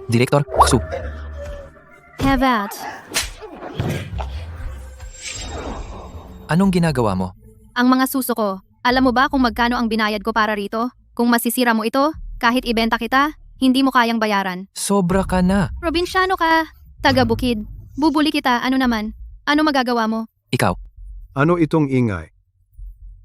Direktor, Su. Hevat, Anong ginagawa mo? ang mga suso ko. Alam mo ba kung magkano ang binayad ko para rito? Kung masisira mo ito, kahit ibenta kita, hindi mo kayang bayaran. Sobra ka na. Probinsyano ka, taga-bukid. Bubuli kita, ano naman? Ano magagawa mo? Ikaw. Ano itong ingay?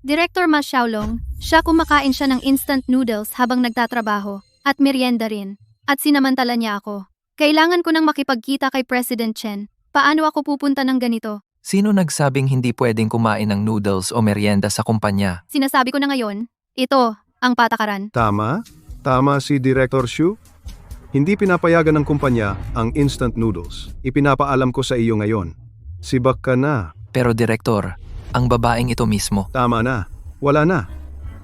Director Ma Xiaolong, siya kumakain siya ng instant noodles habang nagtatrabaho at merienda rin. At sinamantala niya ako. Kailangan ko nang makipagkita kay President Chen. Paano ako pupunta ng ganito? Sino nagsabing hindi pwedeng kumain ng noodles o merienda sa kumpanya? Sinasabi ko na ngayon, ito ang patakaran. Tama? Tama si Director Xu? Hindi pinapayagan ng kumpanya ang instant noodles. Ipinapaalam ko sa iyo ngayon. Sibak ka na. Pero Direktor, ang babaeng ito mismo. Tama na. Wala na.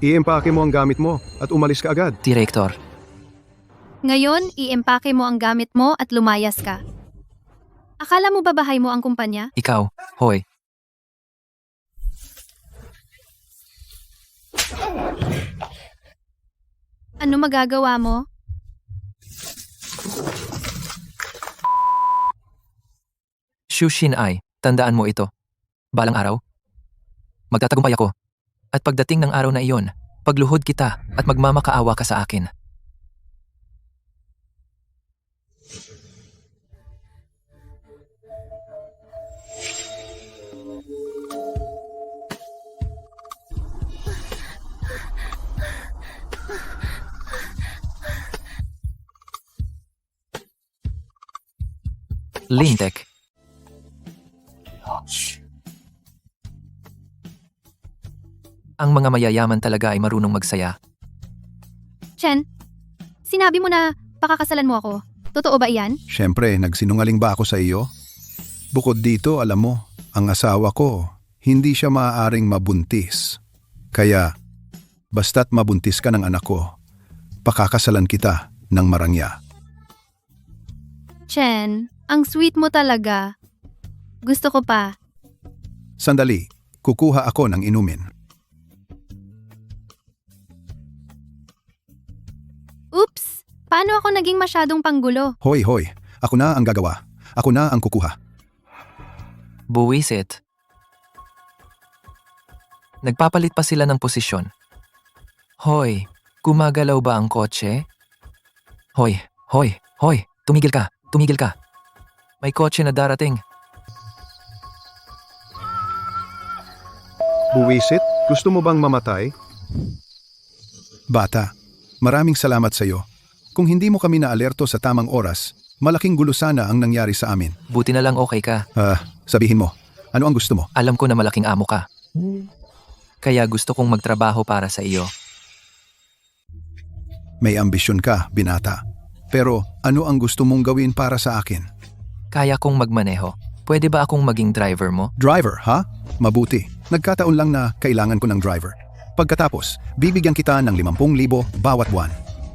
Iempake mo ang gamit mo at umalis ka agad. Direktor, Ngayon, iempake mo ang gamit mo at lumayas ka. Akala mo babahay mo ang kumpanya? ikaw, hoy. Ano magagawa mo? Shushin Ai, tandaan mo ito. Balang araw, magtatagumpay ako. At pagdating ng araw na iyon, pagluhod kita at magmamakaawa ka sa akin. Lintek. Ang mga mayayaman talaga ay marunong magsaya. Chen, sinabi mo na pakakasalan mo ako. Totoo ba iyan? Siyempre, nagsinungaling ba ako sa iyo? Bukod dito, alam mo, ang asawa ko, hindi siya maaaring mabuntis. Kaya, basta't mabuntis ka ng anak ko, pakakasalan kita ng marangya. Chen, ang sweet mo talaga. Gusto ko pa. Sandali, kukuha ako ng inumin. Oops! Paano ako naging masyadong panggulo? Hoy, hoy, ako na ang gagawa. Ako na ang kukuha. Buwisit. Nagpapalit pa sila ng posisyon. Hoy, gumagalaw ba ang kotse? Hoy, hoy, hoy, tumigil ka, tumigil ka. May kotse na darating. Buwisit, gusto mo bang mamatay? Bata, maraming salamat sa iyo. Kung hindi mo kami naalerto sa tamang oras, malaking gulo sana ang nangyari sa amin. Buti na lang okay ka. Sabihin mo, ano ang gusto mo? Alam ko na malaking amo ka. Kaya gusto kong magtrabaho para sa iyo. May ambisyon ka, binata. Pero ano ang gusto mong gawin para sa akin? Kaya kong magmaneho. Pwede ba akong maging driver mo? Driver, ha? Mabuti. Nagkataon lang na kailangan ko ng driver. Pagkatapos, bibigyan kita ng 50,000 bawat buwan.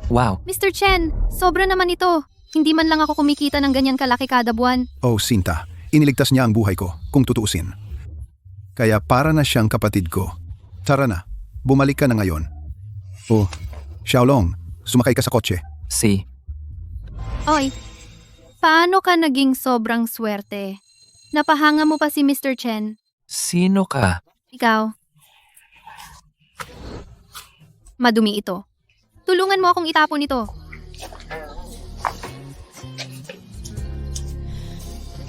Wow, Mr. Chen, sobra naman ito. Hindi man lang ako kumikita ng ganyan kalaki kada buwan. Oh, Sinta, iniligtas niya ang buhay ko, kung tutuusin. Kaya para na siyang kapatid ko. Tara na, bumalik ka na ngayon. Oh, Xiaolong, sumakay ka sa kotse. si. Oy, paano ka naging sobrang swerte? Napahanga mo pa si Mr. Chen. Sino ka? Ikaw. Madumi ito. Tulungan mo akong itapon ito.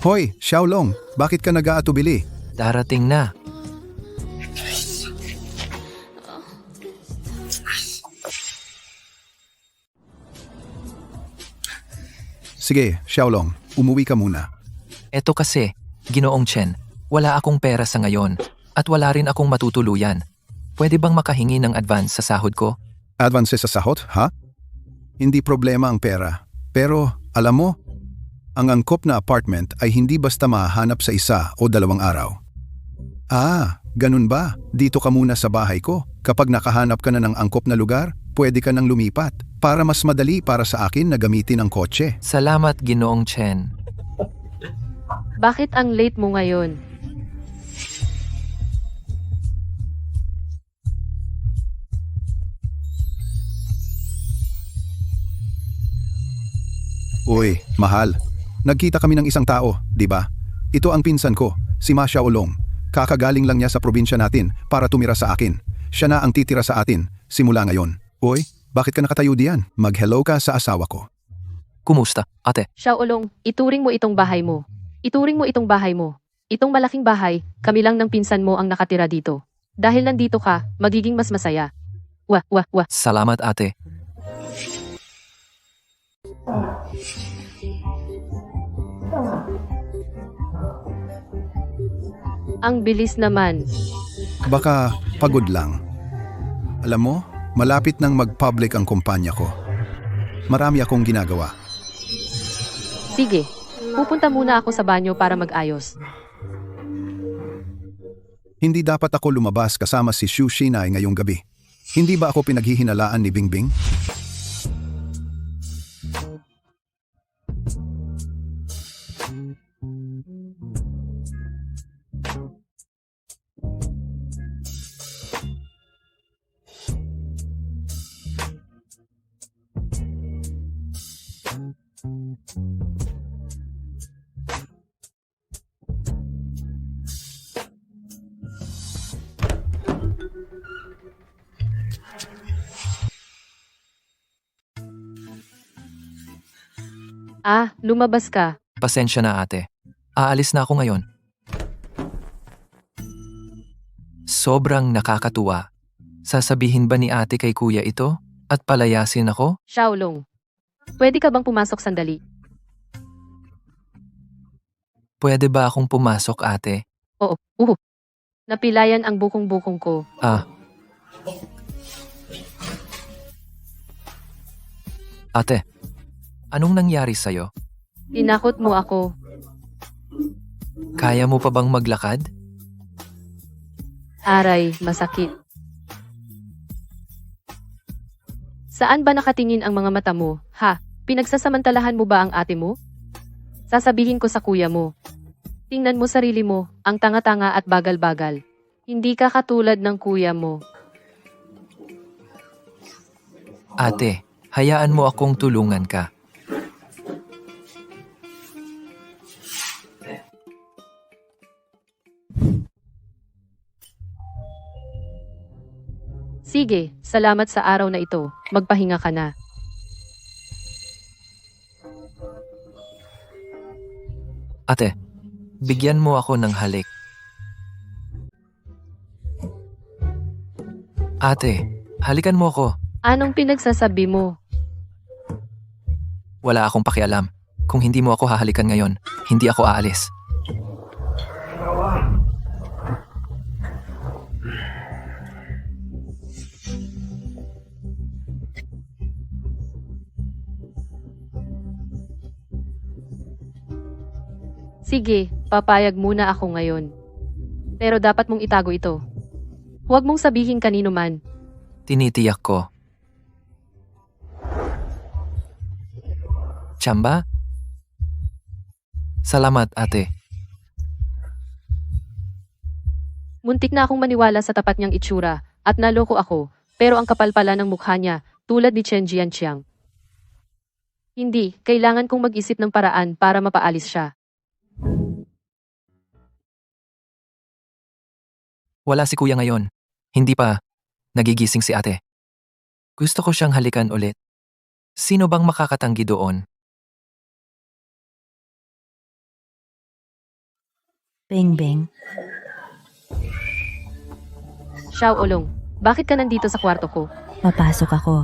Hoy, Xiaolong, bakit ka nag-aatubili? Darating na. Sige, Xiaolong, umuwi ka muna. Eto kasi, Ginoong Chen, wala akong pera sa ngayon at wala rin akong matutuluyan. Pwede bang makahingi ng advance sa sahod ko? Advance sa sahot, ha? Hindi problema ang pera. Pero, alam mo, ang angkop na apartment ay hindi basta mahahanap sa 1 o 2 araw. Ah, ganun ba? Dito ka muna sa bahay ko. Kapag nakahanap ka na ng angkop na lugar, pwede ka nang lumipat para mas madali para sa akin na gamitin ang kotse. Salamat, Ginoong Chen. Bakit ang late mo ngayon? Uy, mahal. Nagkita kami ng isang tao, di ba? Ito ang pinsan ko, si Ma Xiaolong. Kakagaling lang niya sa probinsya natin para tumira sa akin. Siya na ang titira sa atin, simula ngayon. Uy, bakit ka nakatayo diyan? Mag-hello ka sa asawa ko. Kumusta, ate? Xiaolong, ituring mo itong bahay mo. Ituring mo itong bahay mo. Itong malaking bahay, kami lang ng pinsan mo ang nakatira dito. Dahil nandito ka, magiging mas masaya. Wah, wah, wah. Salamat, ate. Ang bilis naman. Baka pagod lang. Alam mo, malapit nang mag-public ang kumpanya ko. Marami akong ginagawa. Sige, pupunta muna ako sa banyo para mag-ayos. Hindi dapat ako lumabas kasama si Xu Shinai ngayong gabi. Hindi ba ako pinaghihinalaan ni Bingbing? Ah, lumabas ka. Pasensya na, ate. Aalis na ako ngayon. Sobrang nakakatuwa. Sasabihin ba ni ate kay kuya ito at palayasin ako? Xiaolong, pwede ka bang pumasok sandali? Pwede ba akong pumasok, ate? Oo, napilayan ang bukong-bukong ko. Ate, anong nangyari sa'yo? Tinakot mo ako. Kaya mo pa bang maglakad? Aray, masakit. Saan ba nakatingin ang mga mata mo? Ha? Pinagsasamantalahan mo ba ang ate mo? Sasabihin ko sa kuya mo. Tingnan mo sarili mo, ang tanga-tanga at bagal-bagal. Hindi ka katulad ng kuya mo. Ate, hayaan mo akong tulungan ka. Sige, salamat sa araw na ito. Magpahinga ka na. Ate, bigyan mo ako ng halik. Ate, halikan mo ako. Anong pinagsasabi mo? Wala akong pakialam. Kung hindi mo ako hahalikan ngayon, hindi ako aalis. Sige, papayag muna ako ngayon. Pero dapat mong itago ito. Huwag mong sabihin kanino man. Tinitiyak ko. Chamba? Salamat, ate. Muntik na akong maniwala sa tapat niyang itsura at naloko ako, pero ang kapal pala ng mukha niya, tulad ni Chen Jianqiang. Hindi, kailangan kong mag-isip ng paraan para mapaalis siya. Wala si kuya ngayon. Hindi pa nagigising si ate. Gusto ko siyang halikan ulit. Sino bang makakatanggi doon? Bing. Xiaolong, bakit ka nandito sa kwarto ko? Papasok ako.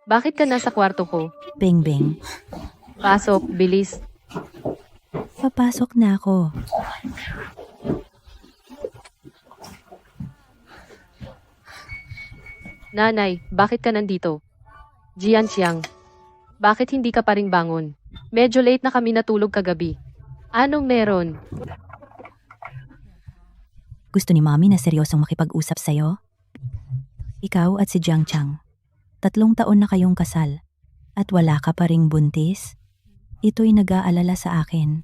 Bakit ka nasa kwarto ko? Bing-bing, Pasok, bilis. papasok na ako. Nanay, bakit ka nandito? Jian Xiang. Bakit hindi ka pa ring bangon? Medyo late na kami natulog kagabi. Anong meron? Gusto ni Mami na seryosong makipag-usap sa'yo? Ikaw at si Jiang Chang. 3 taon na kayong kasal. At wala ka pa ring buntis? Ito'y nag-aalala sa akin.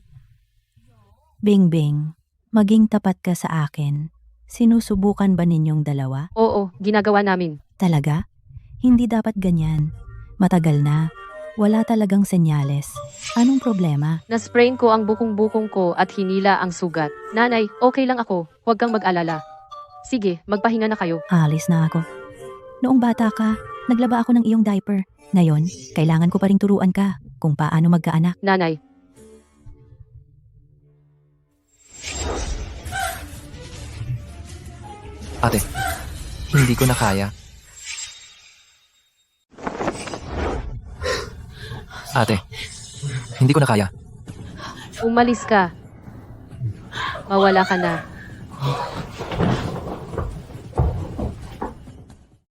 Bing-bing, maging tapat ka sa akin. Sinusubukan ba ninyong dalawa? Oo, ginagawa namin. Talaga? Hindi dapat ganyan. Matagal na. Wala talagang senyales. Anong problema? Nasprain ko ang bukong-bukong ko at hinila ang sugat. Nanay, okay lang ako. Huwag kang mag-alala. Sige, magpahinga na kayo. Alis na ako. Noong bata ka, naglaba ako ng iyong diaper. Ngayon, kailangan ko pa ring turuan ka kung paano magkaanak. Nanay, Ate, hindi ko na kaya. Ate, hindi ko na kaya. umalis ka. Mawala ka na.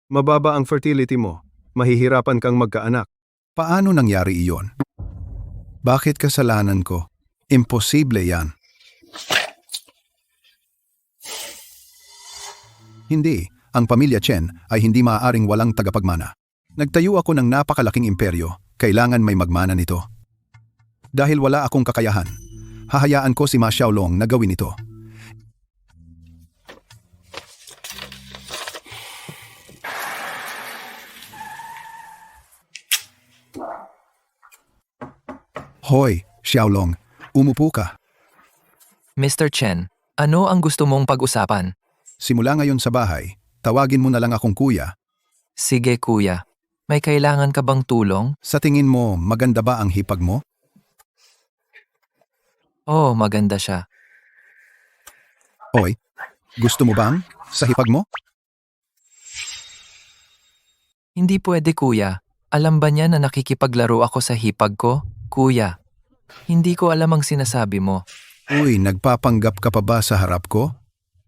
Mababa ang fertility mo. Mahihirapan kang magkaanak. Paano nangyari iyon? Bakit kasalanan ko? Imposible yan. Hindi, ang pamilya Chen ay hindi maaaring walang tagapagmana. Nagtayo ako ng napakalaking imperyo, kailangan may magmana nito. Dahil wala akong kakayahan, hahayaan ko si Ma Xiaolong na gawin ito. Hoy, Xiaolong, umupo ka. Mr. Chen, ano ang gusto mong pag-usapan? Simula ngayon sa bahay, tawagin mo na lang akong kuya. Sige kuya, may kailangan ka bang tulong? Sa tingin mo, maganda ba ang hipag mo? Oh, maganda siya. Hoy, gusto mo bang sa hipag mo? Hindi pwede kuya. Alam ba niya na nakikipaglaro ako sa hipag ko? Kuya, hindi ko alam ang sinasabi mo. Uy, nagpapanggap ka pa ba sa harap ko?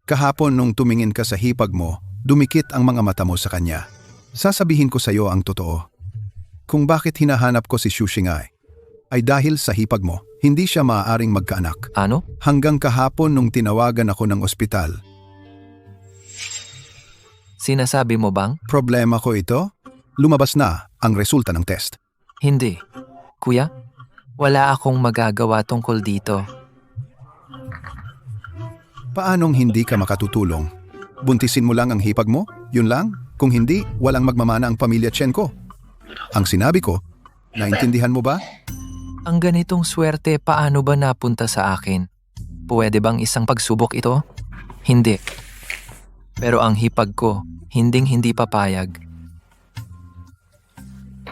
Kahapon nung tumingin ka sa hipag mo, dumikit ang mga mata mo sa kanya. Sasabihin ko sa iyo ang totoo. Kung bakit hinahanap ko si Xu Xing'ai, ay dahil sa hipag mo, hindi siya maaaring magkaanak. Ano? Hanggang kahapon nung tinawagan ako ng ospital. Sinasabi mo bang? Problema ko ito? Lumabas na ang resulta ng test. Hindi. Kuya, wala akong magagawa tungkol dito. Paanong hindi ka makatutulong? Buntisin mo lang ang hipag mo? Yun lang? Kung hindi, walang magmamana ang pamilya Chen ko. Ang sinabi ko, naintindihan mo ba? Ang ganitong swerte paano ba napunta sa akin? Pwede bang isang pagsubok ito? Hindi. Pero ang hipag ko, hinding-hindi papayag.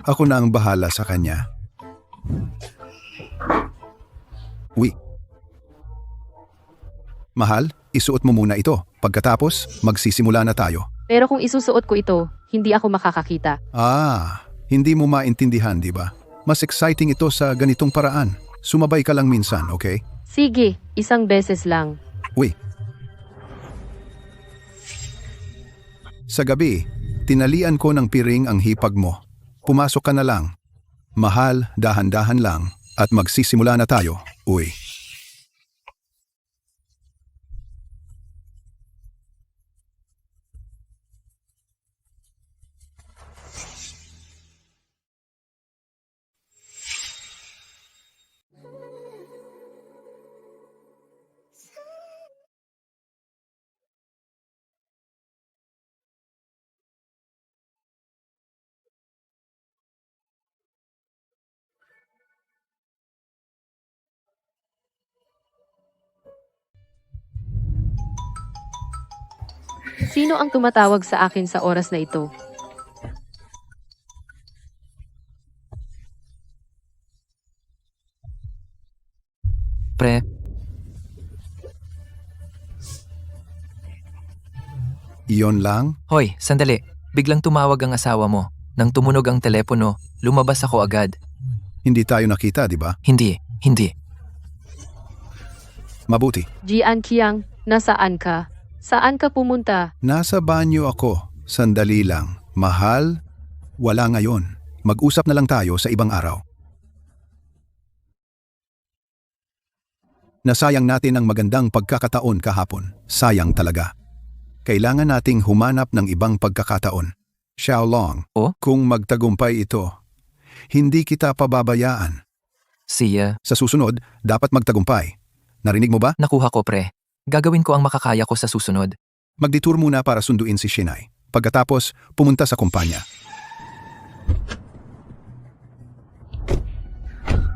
Ako na ang bahala sa kanya. Uy. Mahal, isuot mo muna ito. Pagkatapos, magsisimula na tayo. Pero kung isusuot ko ito, hindi ako makakakita. Hindi mo maintindihan, di ba? Mas exciting ito sa ganitong paraan. Sumabay ka lang minsan, okay? Sige, isang beses lang. Uy. Sa gabi, tinalian ko ng piring ang hipag mo. Pumasok ka na lang. Mahal, dahan-dahan lang. At magsisimula na tayo. Uy. Sino ang tumatawag sa akin sa oras na ito? Pre, Iyon lang? Hoy, sandali. Biglang tumawag ang asawa mo. Nang tumunog ang telepono, lumabas ako agad. Hindi tayo nakita, di ba? Hindi. Mabuti. Jian Qiang, nasaan ka? Saan ka pumunta? Nasa banyo ako. Sandali lang. Mahal? Wala ngayon. Mag-usap na lang tayo sa ibang araw. Nasayang natin ang magandang pagkakataon kahapon. Sayang talaga. Kailangan nating humanap ng ibang pagkakataon. Xiaolong, Oh? kung magtagumpay ito, hindi kita pababayaan. Siya, Sa susunod, dapat magtagumpay. Narinig mo ba? nakuha ko pre. Gagawin ko ang makakaya ko sa susunod. Magdetour muna para sunduin si Shinai. Pagkatapos, pumunta sa kumpanya.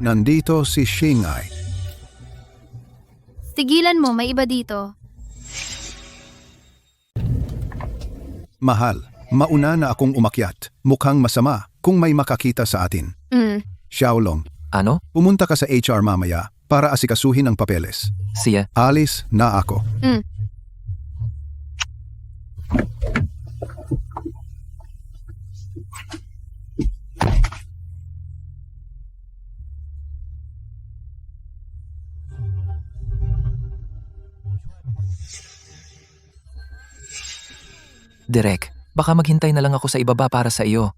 Nandito si Shinai. Tigilan mo, may iba dito. Mahal, mauna na akong umakyat. Mukhang masama kung may makakita sa atin. Xiaolong, Ano? pumunta ka sa HR mamaya para asikasuhin ang papeles. Siya, Alis na ako. Direk. Baka maghintay na lang ako sa ibaba para sa iyo.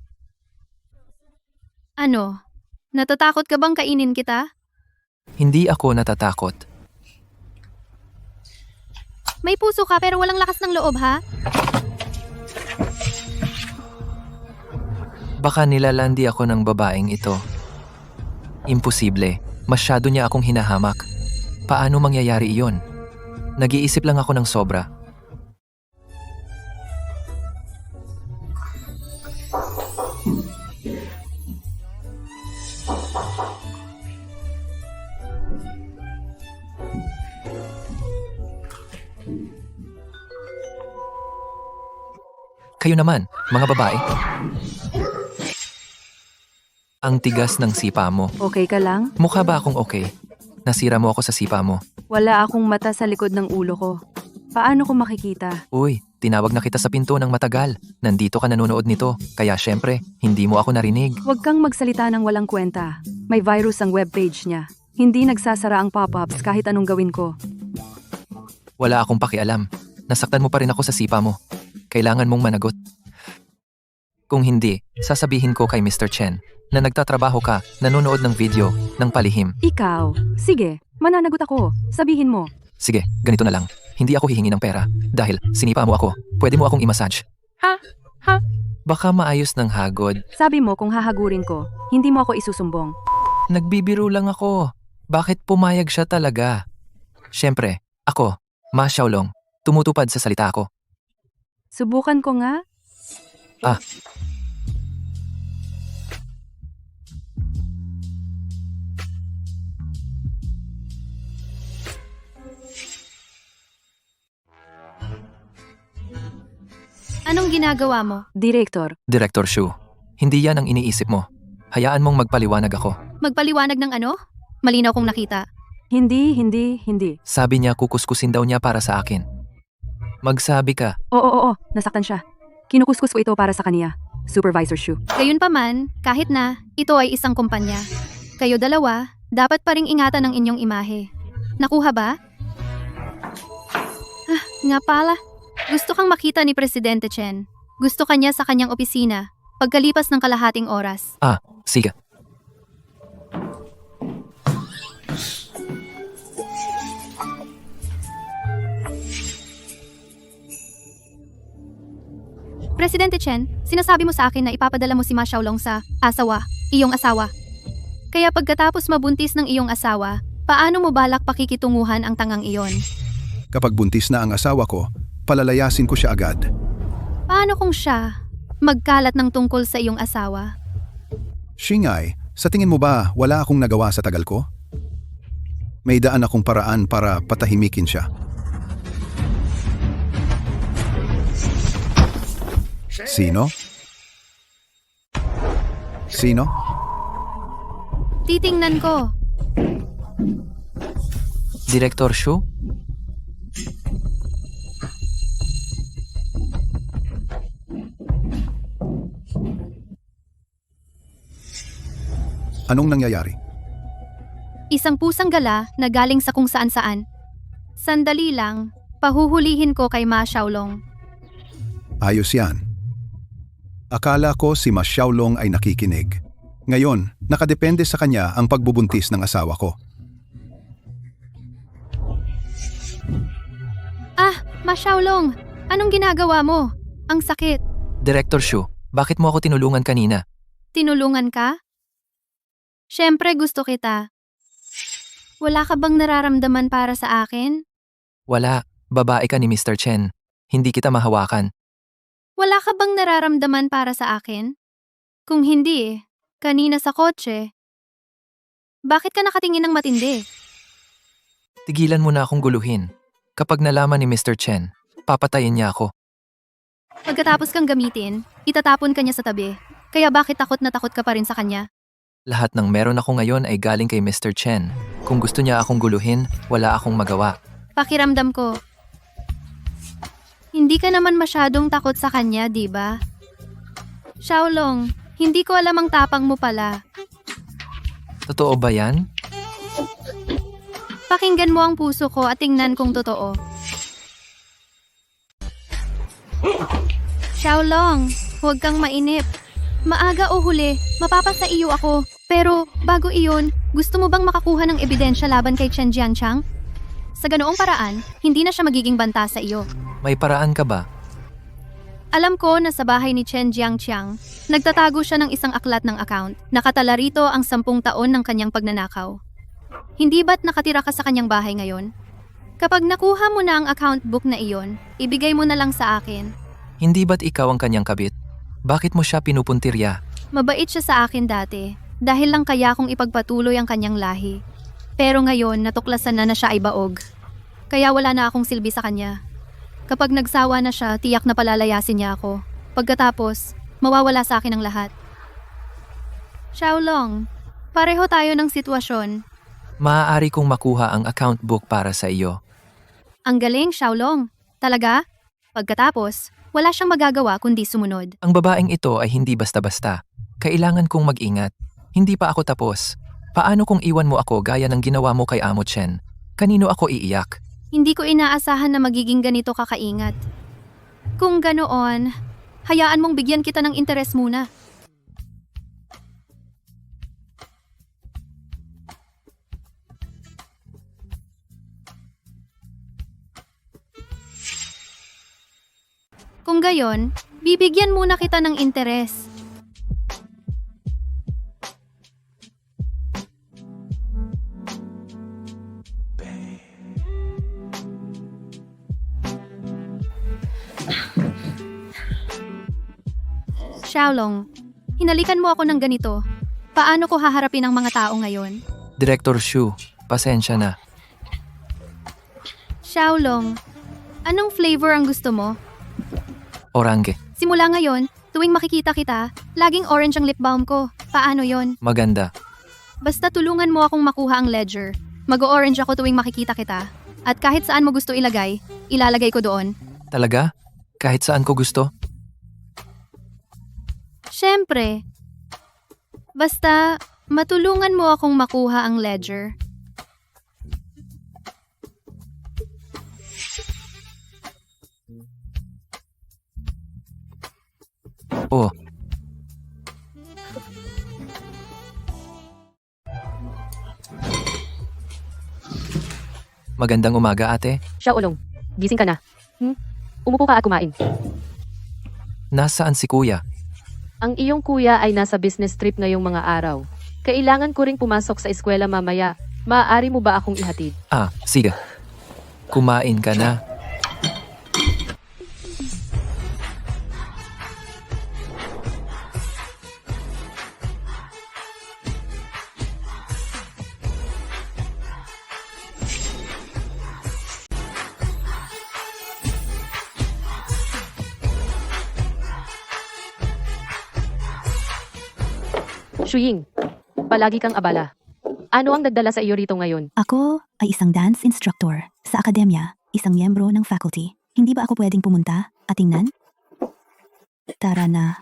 Ano? Natatakot ka bang kainin kita? Hindi ako natatakot. May puso ka pero walang lakas ng loob, ha? Baka nilalandi ako ng babaeng ito. Imposible. Masyado niya akong hinahamak. Paano mangyayari iyon? Nag-iisip lang ako ng sobra. Kayo naman, mga babae. Ang tigas ng sipa mo. Okay ka lang? Mukha ba akong okay? Nasira mo ako sa sipa mo. Wala akong mata sa likod ng ulo ko. Paano ko makikita? Uy, tinawag na kita sa pinto ng matagal. Nandito ka nanonood nito. Kaya syempre, hindi mo ako narinig. Huwag kang magsalita ng walang kwenta. May virus ang webpage niya. Hindi nagsasara ang pop-ups kahit anong gawin ko. Wala akong pakialam. Nasaktan mo pa rin ako sa sipa mo. Kailangan mong managot. Kung hindi, sasabihin ko kay Mr. Chen na nagtatrabaho ka, nanonood ng video, ng palihim. Ikaw? Sige, mananagot ako. Sabihin mo. Sige, ganito na lang. Hindi ako hihingi ng pera dahil sinipa mo ako. Pwede mo akong i-massage. Ha? Baka maayos ng hagod. Sabi mo kung hahagurin ko, hindi mo ako isusumbong. Nagbibiro lang ako. Bakit pumayag siya talaga? Siyempre, ako, Ma Xiaolong, tumutupad sa salita ko. Subukan ko nga. Anong ginagawa mo? Direktor, Director Shu, hindi yan ang iniisip mo. Hayaan mong magpaliwanag ako. Magpaliwanag ng ano? Malinaw kong nakita. hindi. Sabi niya kukuskusin daw niya para sa akin. Magsabi ka. Oo, nasaktan siya. Kinukuskus ko ito para sa kaniya. Supervisor Shu. Gayunpaman, kahit na, ito ay isang kumpanya. Kayo dalawa, dapat pa ring ingatan ang inyong imahe. Nakuha ba? Nga pala. Gusto kang makita ni Presidente Chen. Gusto kanya sa kanyang opisina, pagkalipas ng kalahating oras. Sige. Presidente Chen, sinasabi mo sa akin na ipapadala mo si Ma Xiaolong sa iyong asawa. Kaya pagkatapos mabuntis ng iyong asawa, paano mo balak pakikitunguhan ang tangang iyon? Kapag buntis na ang asawa ko, palalayasin ko siya agad. Paano kung siya magkalat ng tungkol sa iyong asawa? Shinai, sa tingin mo ba wala akong nagawa sa tagal ko? May daan akong paraan para patahimikin siya. Sino? Sino? Titingnan ko. Director Shu? Anong nangyayari? Isang pusang gala na galing sa kung saan-saan. Sandali lang, pahuhulihin ko kay Ma Xiaolong. Ayos yan. Akala ko si Ma Xiaolong ay nakikinig. Ngayon, nakadepende sa kanya ang pagbubuntis ng asawa ko. Ma Xiaolong, anong ginagawa mo? Ang sakit. Director Shu, bakit mo ako tinulungan kanina? Tinulungan ka? Siyempre gusto kita. Wala ka bang nararamdaman para sa akin? Wala, babae ka ni Mr. Chen. Hindi kita mahawakan. Wala ka bang nararamdaman para sa akin? Kung hindi, kanina sa kotse. Bakit ka nakatingin ng matindi? Tigilan mo na akong guluhin. Kapag nalaman ni Mr. Chen, papatayin niya ako. Pagkatapos kang gamitin, itatapon ka niya sa tabi. Kaya bakit takot na takot ka pa rin sa kanya? Lahat ng meron ako ngayon ay galing kay Mr. Chen. Kung gusto niya akong guluhin, wala akong magawa. Pakiramdam ko. Hindi ka naman masyadong takot sa kanya, di ba? Xiaolong, hindi ko alam ang tapang mo pala. Totoo ba yan? Pakinggan mo ang puso ko at tingnan kung totoo. Xiaolong, huwag kang mainip. Maaga o huli, mapapasa iyo ako. Pero, bago iyon, gusto mo bang makakuha ng ebidensya laban kay Chen Jiangchang? Sa ganoong paraan, hindi na siya magiging banta sa iyo. May paraan ka ba? Alam ko na sa bahay ni Chen Jiangchang, nagtatago siya ng isang aklat ng account. Nakatala rito ang 10 taon ng kanyang pagnanakaw. Hindi ba't nakatira ka sa kanyang bahay ngayon? Kapag nakuha mo na ang account book na iyon, ibigay mo na lang sa akin. Hindi ba't ikaw ang kanyang kabit? Bakit mo siya pinupuntirya? Mabait siya sa akin dati, dahil lang kaya kong ipagpatuloy ang kanyang lahi. Pero ngayon, natuklasan na siya ay baog. Kaya wala na akong silbi sa kanya. Kapag nagsawa na siya, tiyak na palalayasin niya ako. Pagkatapos, mawawala sa akin ang lahat. Xiaolong, pareho tayo ng sitwasyon. Maaari kong makuha ang account book para sa iyo. Ang galing, Xiaolong. Talaga? Pagkatapos, wala siyang magagawa kundi sumunod. Ang babaeng ito ay hindi basta-basta. Kailangan kong mag-ingat. Hindi pa ako tapos. Paano kung iwan mo ako gaya ng ginawa mo kay Amo Chen? Kanino ako iiyak? Hindi ko inaasahan na magiging ganito kakaingat. Kung ganoon, hayaan mong bigyan kita ng interes muna. Kung gayon, bibigyan muna kita ng interes. Xiaolong, hinalikan mo ako ng ganito. Paano ko haharapin ang mga tao ngayon? Director Shu, pasensya na. Xiaolong, anong flavor ang gusto mo? Orange, Simula ngayon, tuwing makikita kita, laging orange ang lip balm ko. Paano yon? maganda. Basta tulungan mo akong makuha ang ledger. Mag-orange ako tuwing makikita kita. At kahit saan mo gusto ilagay, ilalagay ko doon. Talaga? Kahit saan ko gusto? Siyempre. Basta, matulungan mo akong makuha ang ledger. Oh, magandang umaga ate. Xiaolong, gising ka na. Umupo ka at kumain. Nasaan si kuya? Ang iyong kuya ay nasa business trip ngayong mga araw. Kailangan ko ring pumasok sa eskwela mamaya. Maaari mo ba akong ihatid? Ah, sige. Kumain ka na. Shuying, palagi kang abala. Ano ang nagdala sa iyo rito ngayon? Ako ay isang dance instructor. Sa akademya, isang miyembro ng faculty. Hindi ba ako pwedeng pumunta at tingnan? Tara na.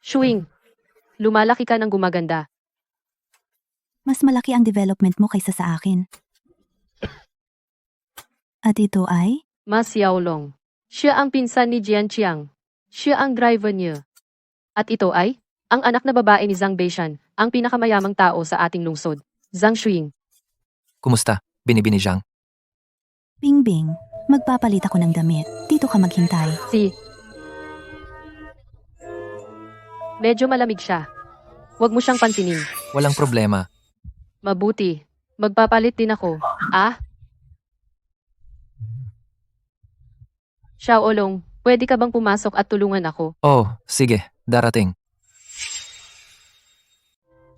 Shuing, lumalaki ka ng gumaganda. Mas malaki ang development mo kaysa sa akin. At ito ay? Ma Xiaolong. Siya ang pinsan ni Jian Qiang. Siya ang driver niya. At ito ay, ang anak na babae ni Zhang Beishan, ang pinakamayamang tao sa ating lungsod. Zhang Shuing. Kumusta, Binibini Zhang? Bingbing, magpapalit ako ng damit. Dito ka maghintay. Medyo malamig siya. Huwag mo siyang pansinin. Walang problema. Mabuti. Magpapalit din ako. Ah? Xiaolong, pwede ka bang pumasok at tulungan ako? Oh, sige, darating.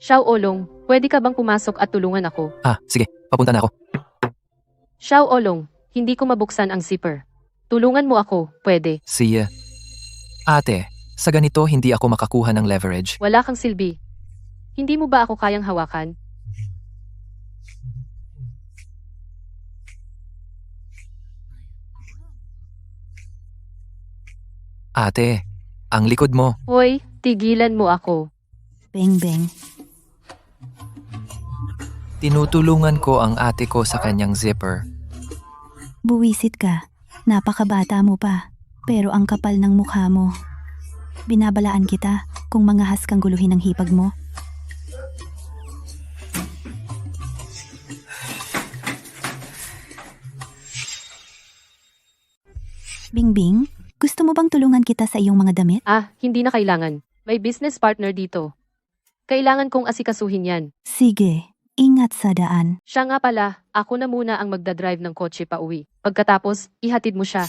Xiaolong, pwede ka bang pumasok at tulungan ako? Sige, papunta na ako. Xiaolong, hindi ko mabuksan ang zipper. Tulungan mo ako, pwede. Siya. Ate, sa ganito hindi ako makakuha ng leverage. Wala kang silbi. Hindi mo ba ako kayang hawakan? Ate, ang likod mo. Hoy, tigilan mo ako. Beng-beng. Tinutulungan ko ang ate ko sa kanyang zipper. Buwisit ka. Napakabata mo pa. Pero ang kapal ng mukha mo. Binabalaan kita kung mangahas kang guluhin ang hipag mo. Bingbing, gusto mo bang tulungan kita sa iyong mga damit? Hindi na kailangan. May business partner dito. Kailangan kong asikasuhin yan. Sige, ingat sa daan. Siya nga pala, ako na muna ang magdadrive ng kotse pa uwi. Pagkatapos, ihatid mo siya.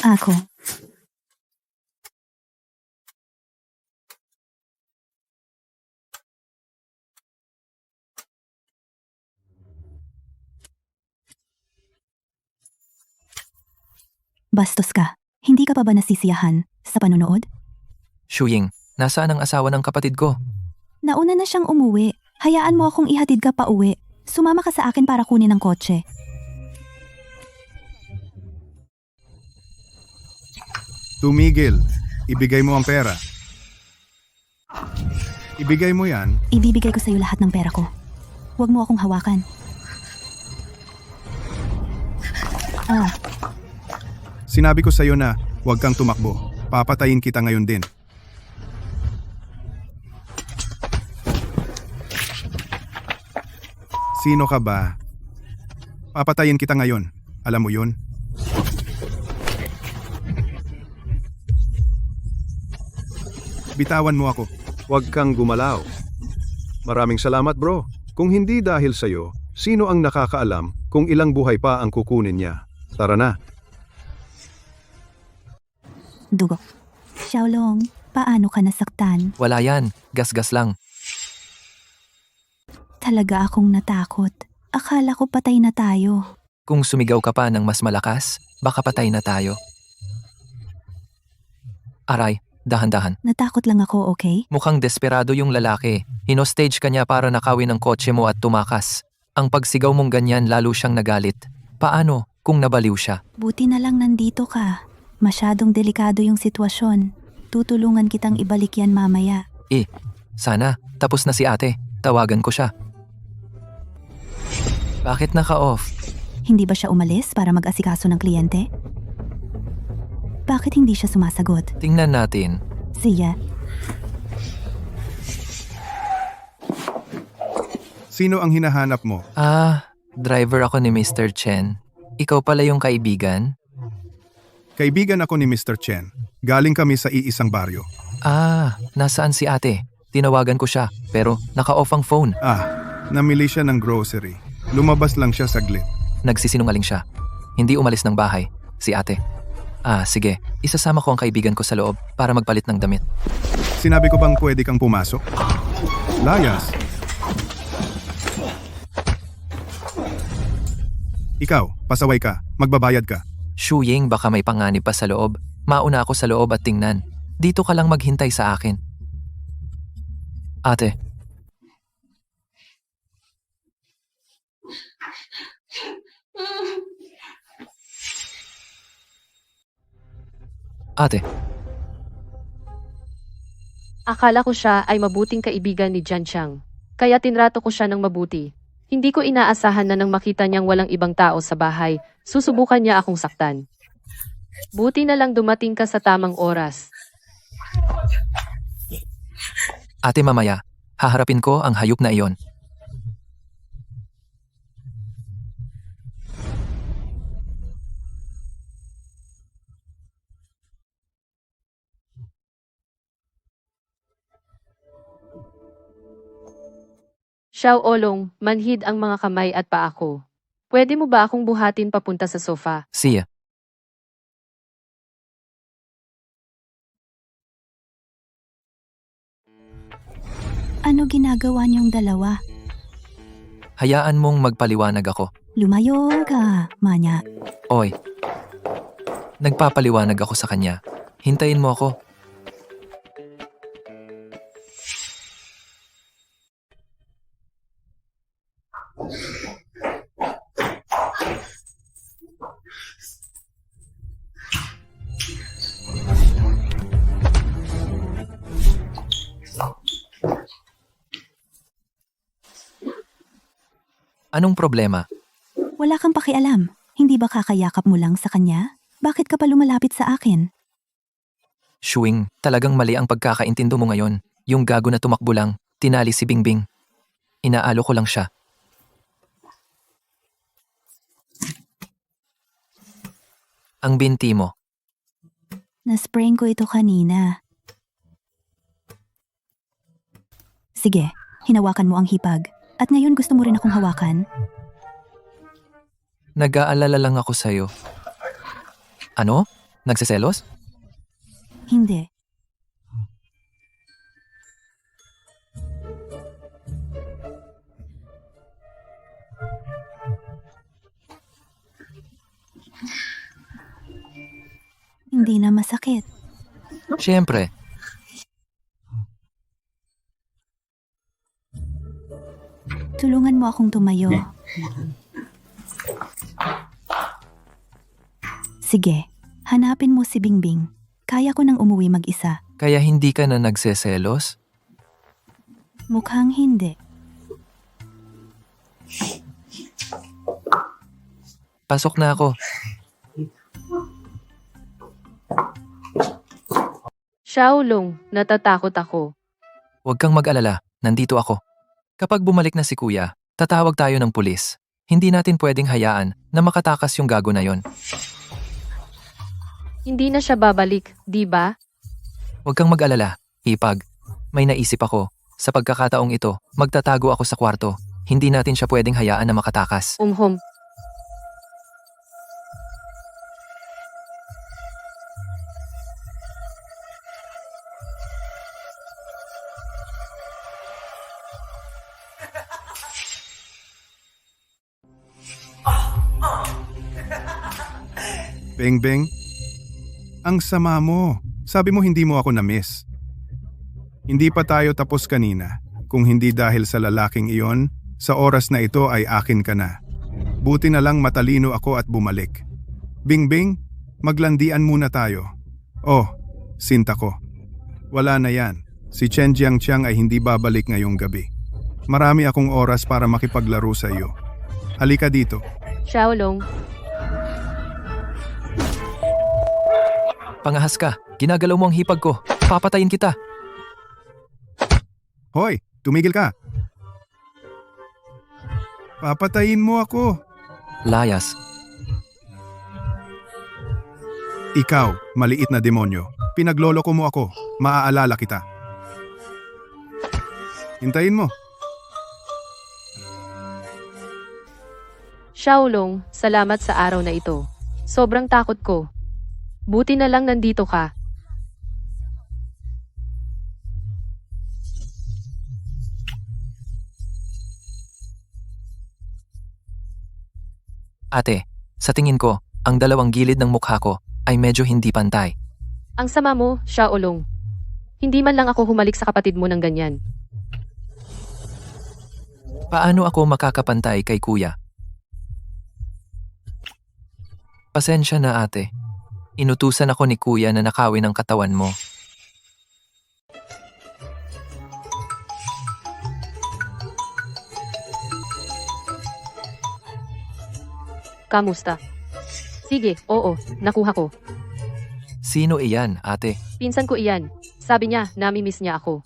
Ako. Bastos ka. Hindi ka pa ba nasisiyahan sa panonood? Shuying, nasaan ang asawa ng kapatid ko? Nauna na siyang umuwi. Hayaan mo akong ihatid ka pa uwi. Sumama ka sa akin para kunin ang kotse. Tumigil. Ibigay mo ang pera. Ibigay mo yan. Ibibigay ko sa iyo lahat ng pera ko. Huwag mo akong hawakan. Sinabi ko sa'yo na huwag kang tumakbo. Papatayin kita ngayon din. Sino ka ba? Papatayin kita ngayon. Alam mo yun? Bitawan mo ako. Huwag kang gumalaw. Maraming salamat bro. Kung hindi dahil sa'yo, sino ang nakakaalam kung ilang buhay pa ang kukunin niya? Tara na. Dugo. Xiaolong, paano ka nasaktan? Wala yan, gasgas lang. Talaga akong natakot. Akala ko patay na tayo. Kung sumigaw ka pa ng mas malakas, baka patay na tayo. Aray, dahan-dahan. Natakot lang ako, okay? Mukhang desperado yung lalaki. Hinostage ka niya para nakawin ang kotse mo at tumakas. Ang pagsigaw mong ganyan lalo siyang nagalit. Paano kung nabaliw siya? Buti na lang nandito ka. Masyadong delikado yung sitwasyon. Tutulungan kitang ibalik yan mamaya. Sana, tapos na si ate. Tawagan ko siya. Bakit naka-off? Hindi ba siya umalis para mag-asikaso ng kliyente? Bakit hindi siya sumasagot? Tingnan natin. Siya, Sino ang hinahanap mo? Driver ako ni Mr. Chen. Ikaw pala yung kaibigan? Kaibigan ako ni Mr. Chen. Galing kami sa iisang baryo. Nasaan si ate? Tinawagan ko siya, pero naka-off ang phone. Namili siya ng grocery. Lumabas lang siya saglit. Nagsisinungaling siya. Hindi umalis ng bahay. Si ate. Sige. Isasama ko ang kaibigan ko sa loob para magpalit ng damit. Sinabi ko bang pwede kang pumasok? Layas. Ikaw, pasaway ka. Magbabayad ka. Shuying, baka may panganib pa sa loob. Mauna ako sa loob at tingnan. Dito ka lang maghintay sa akin. Ate. Ate. Akala ko siya ay mabuting kaibigan ni Jiang Chang. Kaya tinrato ko siya ng mabuti. Hindi ko inaasahan na nang makita niyang walang ibang tao sa bahay, susubukan niya akong saktan. Buti na lang dumating ka sa tamang oras. Ate mamaya, haharapin ko ang hayop na iyon. Xiao Olong, manhid ang mga kamay at paa ko. Pwede mo ba akong buhatin papunta sa sofa? Siya. Ano ginagawa niyong dalawa? Hayaan mong magpaliwanag ako. Lumayo ka, Manya. Oy. Nagpapaliwanag ako sa kanya. Hintayin mo ako. Anong problema? Wala kang pakialam. Hindi ba kakayakap mo lang sa kanya? Bakit ka pa lumalapit sa akin? Shuing, talagang mali ang pagkakaintindo mo ngayon. Yung gago na tumakbo lang, tinali si Bingbing. Inaalo ko lang siya. Ang binti mo. Nasprain ko ito kanina. Sige, hinawakan mo ang hipag. At ngayon gusto mo rin akong hawakan? Nag-aalala lang ako sa'yo. Ano? Nagsiselos? Hindi. Hindi na masakit. Siyempre. Tulungan mo akong tumayo. Sige, hanapin mo si Bingbing. Kaya ko nang umuwi mag-isa. Kaya hindi ka na nagseselos? Mukhang hindi. Pasok na ako. Xiaolong, natatakot ako. Huwag kang mag-alala, nandito ako. Kapag bumalik na si kuya, tatawag tayo ng pulis. Hindi natin pwedeng hayaan na makatakas yung gago na yon. Hindi na siya babalik, di ba? Huwag kang mag-alala, hipag. May naisip ako. Sa pagkakataong ito, magtatago ako sa kwarto. Hindi natin siya pwedeng hayaan na makatakas. Umhom. Bingbing, ang sama mo. Sabi mo hindi mo ako na-miss. Hindi pa tayo tapos kanina. Kung hindi dahil sa lalaking iyon, sa oras na ito ay akin ka na. Buti na lang matalino ako at bumalik. Bingbing, maglandian muna tayo. Oh, sinta ko. Wala na yan. Si Chen Jiangqiang ay hindi babalik ngayong gabi. Marami akong oras para makipaglaro sa iyo. Halika dito. Xiaolong, Pangahas ka, ginagalaw mo ang hipag ko. Papatayin kita. Hoy, tumigil ka. Papatayin mo ako. Layas. Ikaw, maliit na demonyo. Pinagloloko mo ako. Maaalala kita. Hintayin mo. Xiaolong, salamat sa araw na ito. Sobrang takot ko. Buti na lang nandito ka. Ate, sa tingin ko, ang dalawang gilid ng mukha ko ay medyo hindi pantay. Ang sama mo, Xiaolong. Hindi man lang ako humalik sa kapatid mo ng ganyan. Paano ako makakapantay kay kuya? Pasensya na ate. Inutusan ako ni kuya na nakawin ang katawan mo. Kamusta? Sige, oo, nakuha ko. Sino iyan, ate? Pinsan ko iyan. Sabi niya, nami-miss niya ako.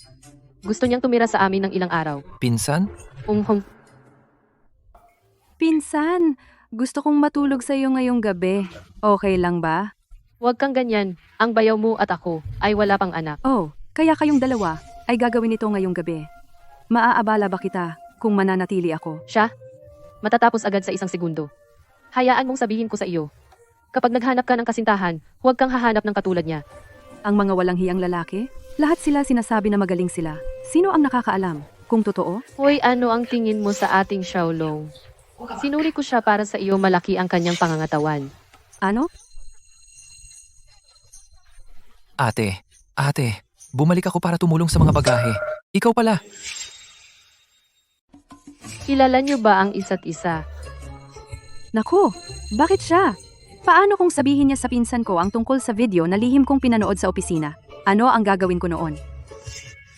Gusto niyang tumira sa amin ng ilang araw. Pinsan? Pinsan, gusto kong matulog sa iyo ngayong gabi. Okay lang ba? Huwag kang ganyan. Ang bayaw mo at ako ay wala pang anak. Oh, kaya kayong dalawa ay gagawin ito ngayong gabi. Maaabala ba kita kung mananatili ako? Siya? Matatapos agad sa 1 segundo. Hayaan mong sabihin ko sa iyo. Kapag naghanap ka ng kasintahan, huwag kang hahanap ng katulad niya. Ang mga walang hiyang lalaki, lahat sila sinasabi na magaling sila. Sino ang nakakaalam kung totoo? Hoy, ano ang tingin mo sa ating Xiaolong? Sinuri ko siya para sa iyo, malaki ang kanyang pangangatawan. Ano? Ate, bumalik ako para tumulong sa mga bagahe. Ikaw pala. Kilala niyo ba ang isa't isa? Naku, bakit siya? Paano kung sabihin niya sa pinsan ko ang tungkol sa video na lihim kong pinanood sa opisina? Ano ang gagawin ko noon?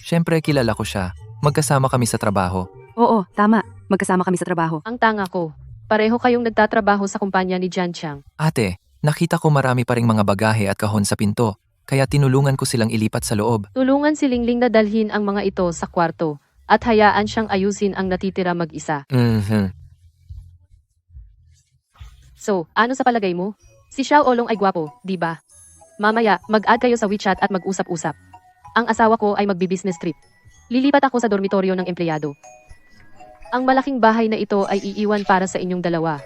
Siyempre kilala ko siya. Magkasama kami sa trabaho. Oo, tama. Magkasama kami sa trabaho. Ang tanga ko. Pareho kayong nagtatrabaho sa kumpanya ni Jian Chang. Ate, nakita ko marami pa ring mga bagahe at kahon sa pinto. Kaya tinulungan ko silang ilipat sa loob. Tulungan si Lingling na dalhin ang mga ito sa kwarto at hayaan siyang ayusin ang natitira mag-isa. So, ano sa palagay mo? Si Xiao Olong ay gwapo, di ba? Mamaya, mag-add kayo sa WeChat at mag-usap-usap. Ang asawa ko ay magbi-business trip. Lilipat ako sa dormitoryo ng empleyado. Ang malaking bahay na ito ay iiwan para sa inyong dalawa.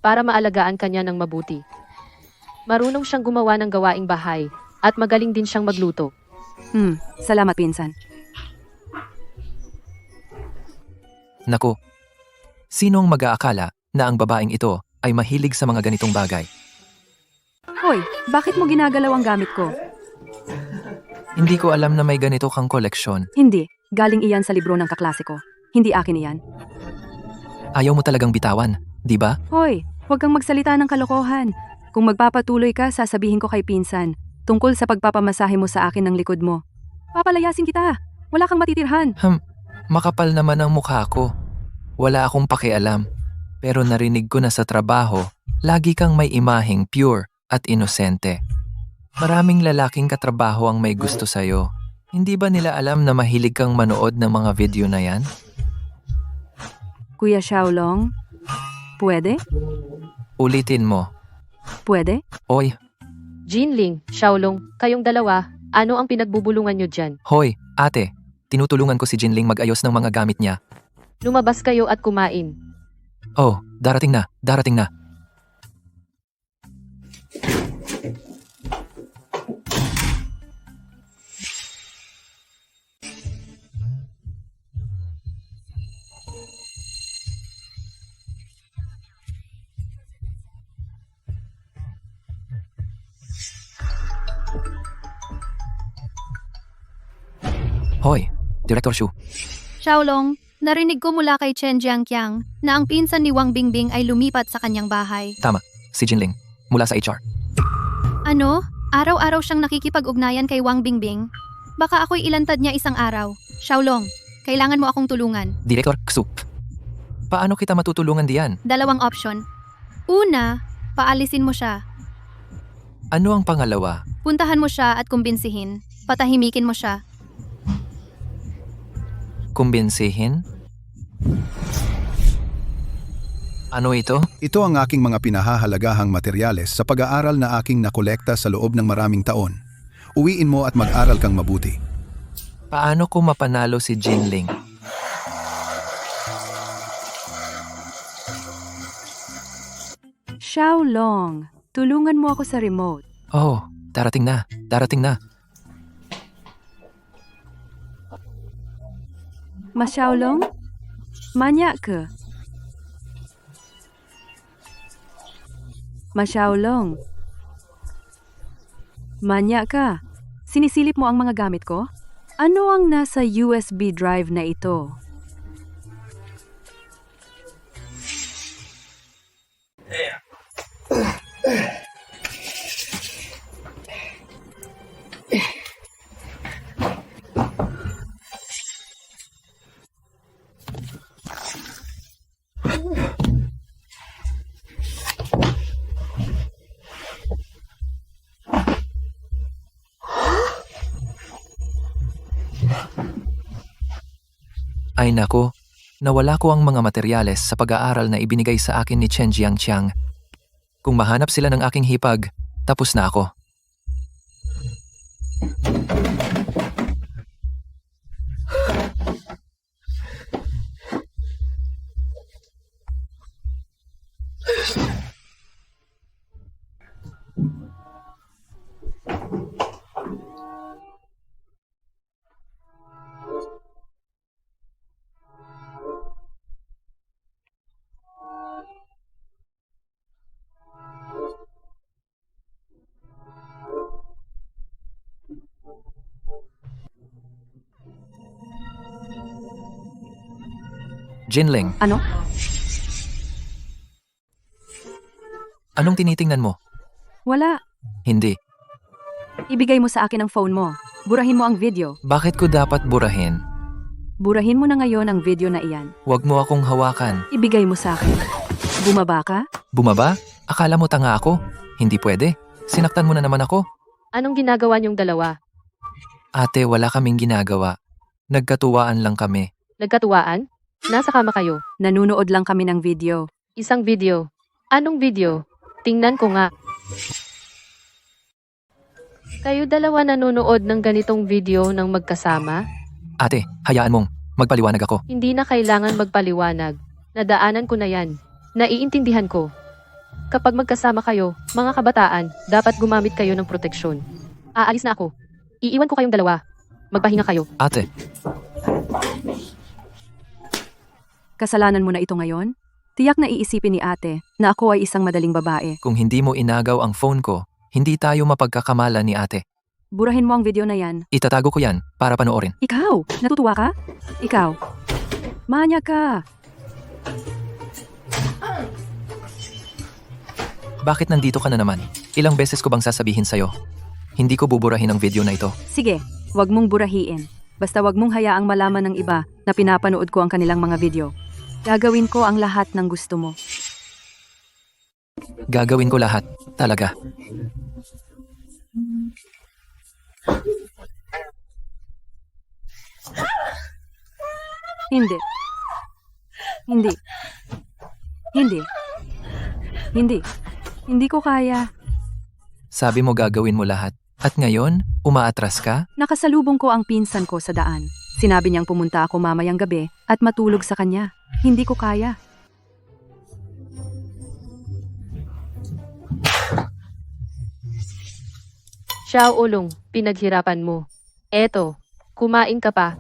Para maalagaan kanya ng mabuti. Marunong siyang gumawa ng gawaing bahay at magaling din siyang magluto. Salamat pinsan. Naku, sinong mag-aakala na ang babaeng ito ay mahilig sa mga ganitong bagay? Hoy, bakit mo ginagalaw ang gamit ko? Hindi ko alam na may ganito kang koleksyon. Hindi, galing iyan sa libro ng kaklase ko. Hindi akin iyan. Ayaw mo talagang bitawan, di ba? Hoy, huwag kang magsalita ng kalokohan. Kung magpapatuloy ka, sasabihin ko kay pinsan. Tungkol sa pagpapamasahe mo sa akin ng likod mo. Papalayasin kita. Wala kang matitirhan. Makapal naman ang mukha ko. Wala akong pakialam. Pero narinig ko na sa trabaho, lagi kang may imaheng pure at inosente. Maraming lalaking katrabaho ang may gusto sa'yo. Hindi ba nila alam na mahilig kang manood ng mga video na yan? Kuya Xiaolong, pwede? Ulitin mo. Pwede? Oy, Jinling, Xiaolong, kayong dalawa, ano ang pinagbubulungan nyo dyan? hoy, ate. Tinutulungan ko si Jinling mag-ayos ng mga gamit niya. Lumabas kayo at kumain. Oh, darating na. Hoy, Director Shu. Xiaolong, narinig ko mula kay Chen Jiangqiang na ang pinsan ni Wang Bingbing ay lumipat sa kanyang bahay. Tama, si Jinling, mula sa HR. Ano? Araw-araw siyang nakikipag-ugnayan kay Wang Bingbing? Baka ako'y ilantad niya isang araw. Xiaolong, kailangan mo akong tulungan. Director Xu. Paano kita matutulungan diyan? 2 option. Una, paalisin mo siya. Ano ang pangalawa? Puntahan mo siya at kumbinsihin. Patahimikin mo siya. Kumbinsihin? Ano ito? Ito ang aking mga pinahahalagahang materyales sa pag-aaral na aking nakolekta sa loob ng maraming taon. Uwiin mo at mag-aral kang mabuti. Paano ko mapanalo si Jinling? Xiaolong, tulungan mo ako sa remote. Oh, darating na. Xiaolong? Manya ka? Xiaolong? Manya ka? Sinisilip mo ang mga gamit ko? Ano ang nasa USB drive na ito? Ay nako, nawala ko ang mga materyales sa pag-aaral na ibinigay sa akin ni Chen Jiangqiang. Kung mahanap sila ng aking hipag, tapos na ako. Jinling, Ano? anong tinitingnan mo? Wala. Hindi. Ibigay mo sa akin ang phone mo. Burahin mo ang video. Bakit ko dapat burahin? Burahin mo na ngayon ang video na iyan. Huwag mo akong hawakan. Ibigay mo sa akin. Bumaba ka? Bumaba? Akala mo tanga ako? Hindi pwede. Sinaktan mo na naman ako. Anong ginagawa niyong dalawa? Ate, wala kaming ginagawa. Nagkatuwaan lang kami. Nagkatuwaan? Nasa kama kayo. Nanunood lang kami ng video. Isang video. Anong video? Tingnan ko nga. Kayo dalawa nanonood ng ganitong video ng magkasama? Ate, hayaan mong magpaliwanag ako. Hindi na kailangan magpaliwanag. Nadaanan ko na yan. Naiintindihan ko. Kapag magkasama kayo, mga kabataan, dapat gumamit kayo ng proteksyon. Aalis na ako. Iiwan ko kayong dalawa. Magpahinga kayo. Ate, Kasalanan mo na ito ngayon? Tiyak na iisipin ni ate na ako ay isang madaling babae. kung hindi mo inagaw ang phone ko, hindi tayo mapagkakamala ni ate. Burahin mo ang video na yan. Itatago ko yan para panoorin. Ikaw! Natutuwa ka? Ikaw! Manya ka! Bakit nandito ka na naman? Ilang beses ko bang sasabihin sa'yo? Hindi ko buburahin ang video na ito. Sige, wag mong burahiin. Basta wag mong hayaang malaman ng iba na pinapanood ko ang kanilang mga video. Gagawin ko ang lahat ng gusto mo. Gagawin ko lahat. Talaga. Hindi. Hindi. Hindi. Hindi. Hindi ko kaya. Sabi mo gagawin mo lahat. At ngayon, umaatras ka? Nakasalubong ko ang pinsan ko sa daan. Sinabi niyang pumunta ako mamayang gabi at matulog sa kanya. Hindi ko kaya. Xiao Ulong, pinaghirapan mo. Eto, kumain ka pa.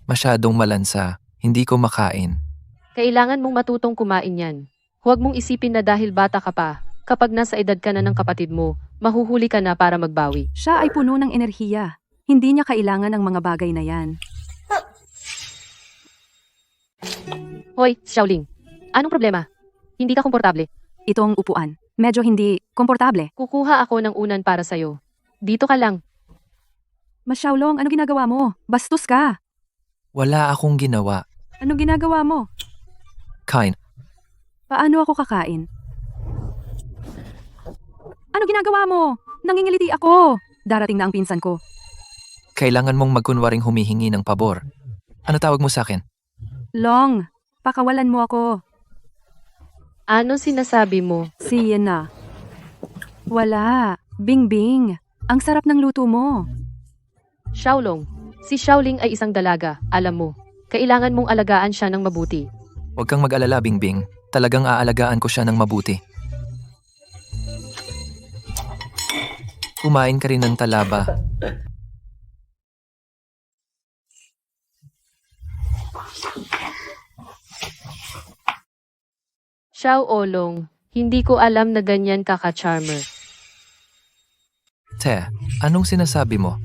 Masyadong malansa. Hindi ko makain. Kailangan mong matutong kumain yan. Huwag mong isipin na dahil bata ka pa, kapag nasa edad ka na ng kapatid mo, mahuhuli ka na para magbawi. Siya ay puno ng enerhiya. Hindi niya kailangan ng mga bagay na yan. Hoy, Xiaoling. Anong problema? Hindi ka komportable. Ito ang upuan. Medyo hindi komportable. Kukuha ako ng unan para sa'yo. Dito ka lang. Masyaulong, ano ginagawa mo? Bastos ka. Wala akong ginawa. Ano ginagawa mo? Kain. Paano ako kakain? Ano ginagawa mo? Nangingiliti ako. Darating na ang pinsan ko. Kailangan mong magkunwaring humihingi ng pabor. Ano tawag mo sa akin? Long, pakawalan mo ako. Ano sinasabi mo? Si na. Wala. Bing-bing. Ang sarap ng luto mo. Xiaolong. Si Xiaoling ay isang dalaga, alam mo. Kailangan mong alagaan siya ng mabuti. Huwag kang mag-alala, Bingbing. Talagang aalagaan ko siya ng mabuti. Kumain ka rin ng talaba. Xiao Olong, hindi ko alam na ganyan ka ka-charmer. Te, anong sinasabi mo?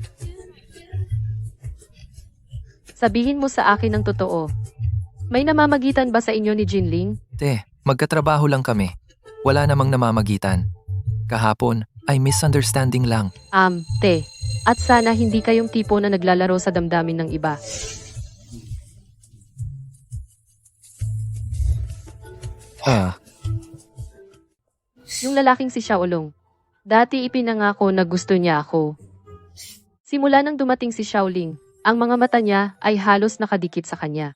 Sabihin mo sa akin ang totoo. May namamagitan ba sa inyo ni Jinling? Te, magkatrabaho lang kami. Wala namang namamagitan. Kahapon ay misunderstanding lang. Te. At sana hindi kayong tipo na naglalaro sa damdamin ng iba. Yung lalaking si Xiaolong. Dati ipinangako na gusto niya ako. Simula nang dumating si Xiaoling, Ang mga mata niya ay halos nakadikit sa kanya.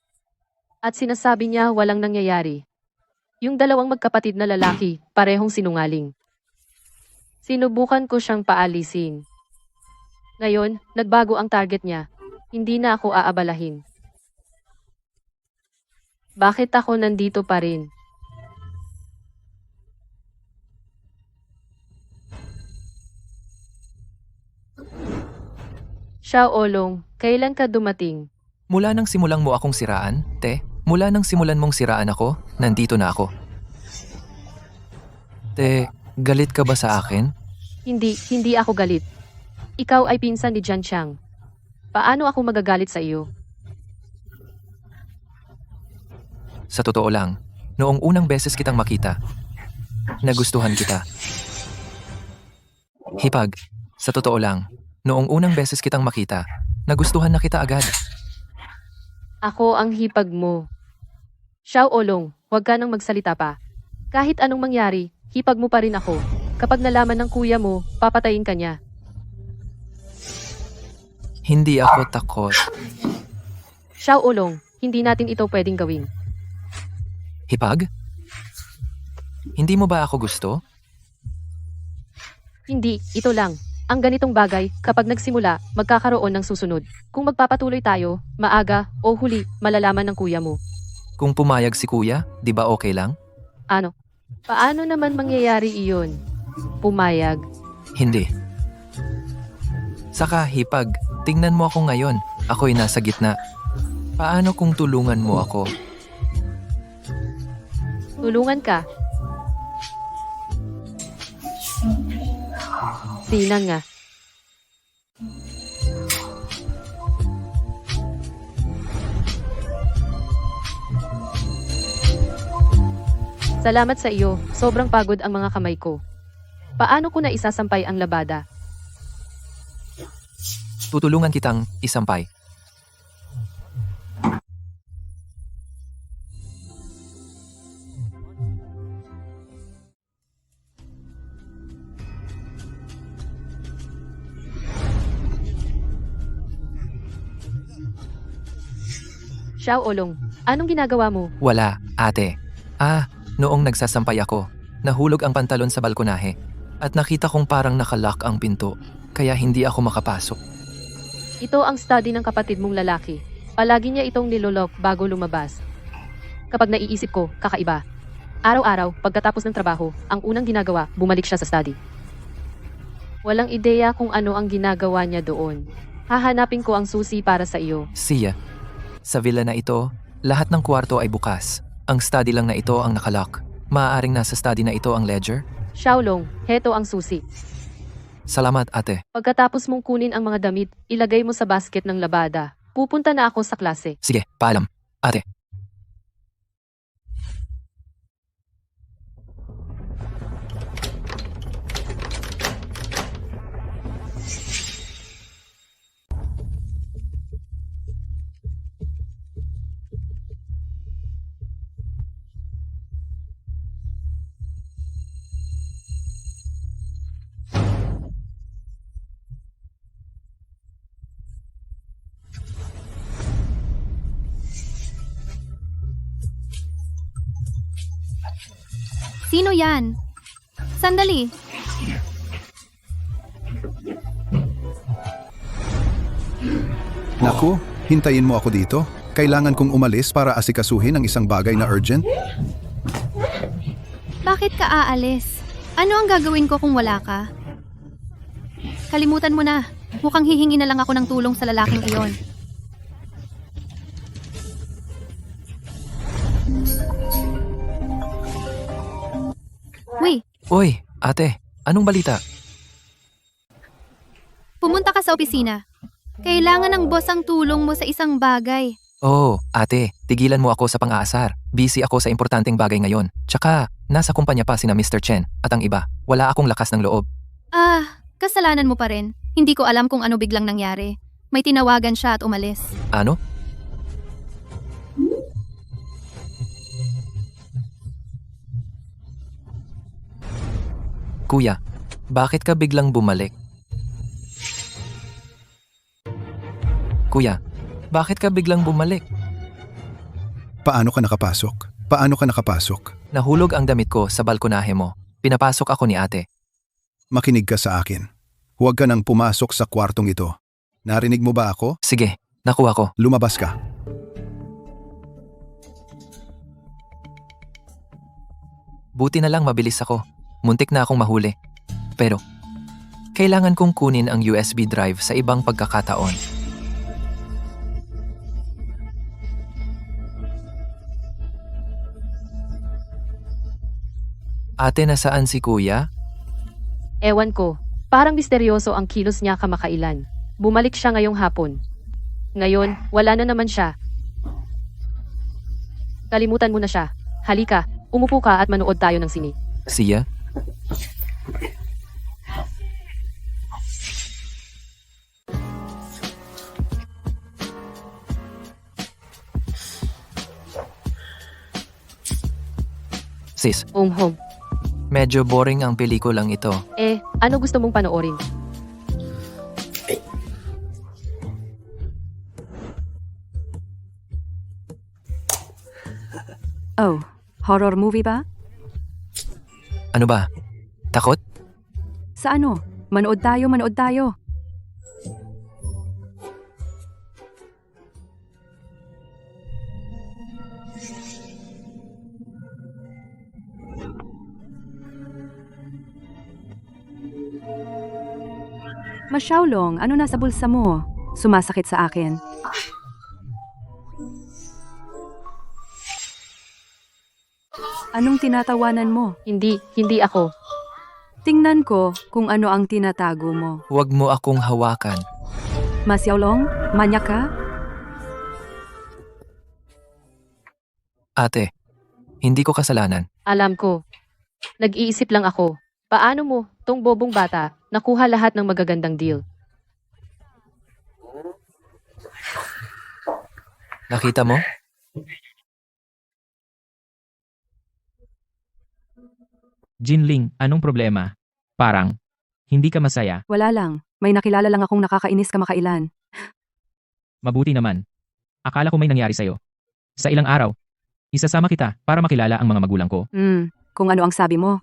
At sinasabi niya walang nangyayari. Yung dalawang magkapatid na lalaki, parehong sinungaling. Sinubukan ko siyang paalisin. Ngayon, nagbago ang target niya. Hindi na ako aabalahin. Bakit ako nandito pa rin? Xiao Olong, kailan ka dumating? Mula nang simulang mo akong siraan, te, mula nang simulan mong siraan ako, nandito na ako. Te, galit ka ba sa akin? Hindi ako galit. Ikaw ay pinsan ni Jiang Chang. Paano ako magagalit sa iyo? Sa totoo lang, noong unang beses kitang makita, nagustuhan kita. Hipag, sa totoo lang, noong unang beses kitang makita, nagustuhan na kita agad. Ako ang hipag mo. Xiao Olong, huwag ka nang magsalita pa. Kahit anong mangyari, hipag mo pa rin ako. Kapag nalaman ng kuya mo, papatayin ka niya. Hindi ako takot. Xiao Olong, hindi natin ito pwedeng gawin. Hipag? Hindi mo ba ako gusto? Hindi, ito lang. Ang ganitong bagay, kapag nagsimula, magkakaroon ng susunod. Kung magpapatuloy tayo, maaga o huli, malalaman ng kuya mo. Kung pumayag si kuya, di ba okay lang? Ano? Paano naman mangyayari iyon? Pumayag. Hindi. Saka hipag, tingnan mo ako ngayon. Ako'y nasa gitna. Paano kung tulungan mo ako? Tulungan ka. Sinang nga. Salamat sa iyo, sobrang pagod ang mga kamay ko. Paano ko na isasampay ang labada? Tutulungan kitang isampay. Xiao Olong, anong ginagawa mo? Wala, ate. Noong nagsasampay ako, nahulog ang pantalon sa balkonahe at nakita kong parang nakalock ang pinto, kaya hindi ako makapasok. Ito ang study ng kapatid mong lalaki. Palagi niya itong nilolok bago lumabas. Kapag naiisip ko, kakaiba. Araw-araw, pagkatapos ng trabaho, ang unang ginagawa, bumalik siya sa study. Walang ideya kung ano ang ginagawa niya doon. Hahanapin ko ang susi para sa iyo. Siya, sa villa na ito, lahat ng kwarto ay bukas. Ang study lang na ito ang nakalock. Maaaring nasa study na ito ang ledger? Xiaolong, heto ang susi. Salamat, ate. Pagkatapos mong kunin ang mga damit, ilagay mo sa basket ng labada. Pupunta na ako sa klase. Sige, paalam, ate. Sino yan? Sandali. Naku, hintayin mo ako dito. Kailangan kong umalis para asikasuhin ang isang bagay na urgent. Bakit ka aalis? Ano ang gagawin ko kung wala ka? Kalimutan mo na. Mukhang hihingi na lang ako ng tulong sa lalaking iyon. Uy, ate, anong balita? Pumunta ka sa opisina. Kailangan ng boss ang tulong mo sa isang bagay. Oh, ate, tigilan mo ako sa pang-aasar. Busy ako sa importanteng bagay ngayon. Tsaka, nasa kumpanya pa sina Mr. Chen at ang iba. Wala akong lakas ng loob. Kasalanan mo pa rin. Hindi ko alam kung ano biglang nangyari. May tinawagan siya at umalis. Ano? Kuya, bakit ka biglang bumalik? Kuya, bakit ka biglang bumalik? Paano ka nakapasok? Paano ka nakapasok? Nahulog ang damit ko sa balkonahe mo. Pinapasok ako ni ate. Makinig ka sa akin. Huwag ka nang pumasok sa kwartong ito. Narinig mo ba ako? Sige, nakuha ko. Lumabas ka. Buti na lang mabilis ako. Muntik na akong mahuli. Pero, kailangan kong kunin ang USB drive sa ibang pagkakataon. Ate, nasaan si kuya? Ewan ko, parang misteryoso ang kilos niya kamakailan. Bumalik siya ngayong hapon. Ngayon, wala na naman siya. Kalimutan mo na siya. Halika, umupo ka at manood tayo ng sine. Siya? Sis, Home. medyo boring ang pelikulang ito. Ano gusto mong panoorin? Oh, horror movie ba? Ano ba? Takot? Sa ano? Manood tayo. Masyawlong, ano nasa bulsa mo? Sumasakit sa akin. Anong tinatawanan mo? Hindi ako. Tingnan ko kung ano ang tinatago mo. Huwag mo akong hawakan. Masyawlong, manyak ka? Ate, hindi ko kasalanan. Alam ko. Nag-iisip lang ako. Paano mo, tong bobong bata, nakuha lahat ng magagandang deal? Nakita mo? Jinling, anong problema? Parang, hindi ka masaya. Wala lang. May nakilala lang akong nakakainis kamakailan. Mabuti naman. Akala ko may nangyari sa'yo. Sa ilang araw, isasama kita para makilala ang mga magulang ko. Kung ano ang sabi mo.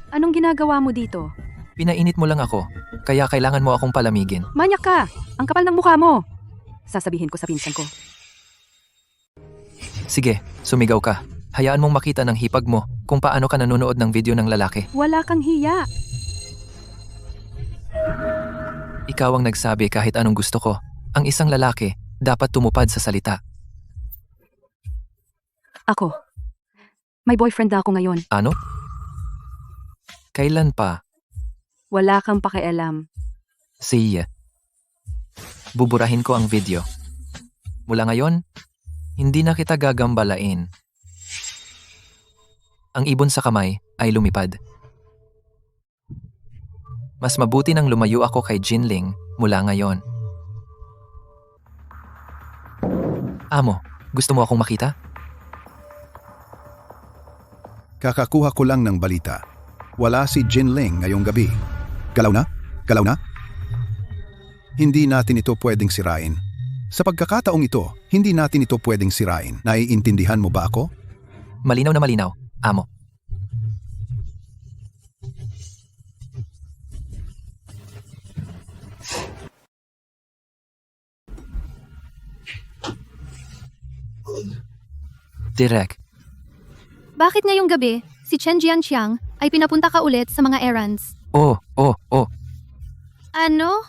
Anong ginagawa mo dito? Pinainit mo lang ako, kaya kailangan mo akong palamigin. Manyak ka! Ang kapal ng mukha mo! Sasabihin ko sa pinsan ko. Sige, sumigaw ka. Hayaan mong makita ng hipag mo kung paano ka nanonood ng video ng lalaki. Wala kang hiya. Ikaw ang nagsabi kahit anong gusto ko. Ang isang lalaki dapat tumupad sa salita. Ako. May boyfriend na ako ngayon. Ano? Kailan pa? Wala kang pakialam. Siya. Buburahin ko ang video. Mula ngayon, hindi na kita gagambalain. Ang ibon sa kamay ay lumipad. Mas mabuti nang lumayo ako kay Jinling mula ngayon. Amo, gusto mo akong makita? Kakakuha ko lang ng balita. Wala si Jinling ngayong gabi. Galaw na? Galaw na? Hindi natin ito pwedeng sirain. Sa pagkakataong ito, hindi natin ito pwedeng sirain. Naiintindihan mo ba ako? Malinaw na malinaw, amo. Direk, Bakit ngayong gabi, si Chen Jianqiang ay pinapunta ka ulit sa mga errands? oh. Ano?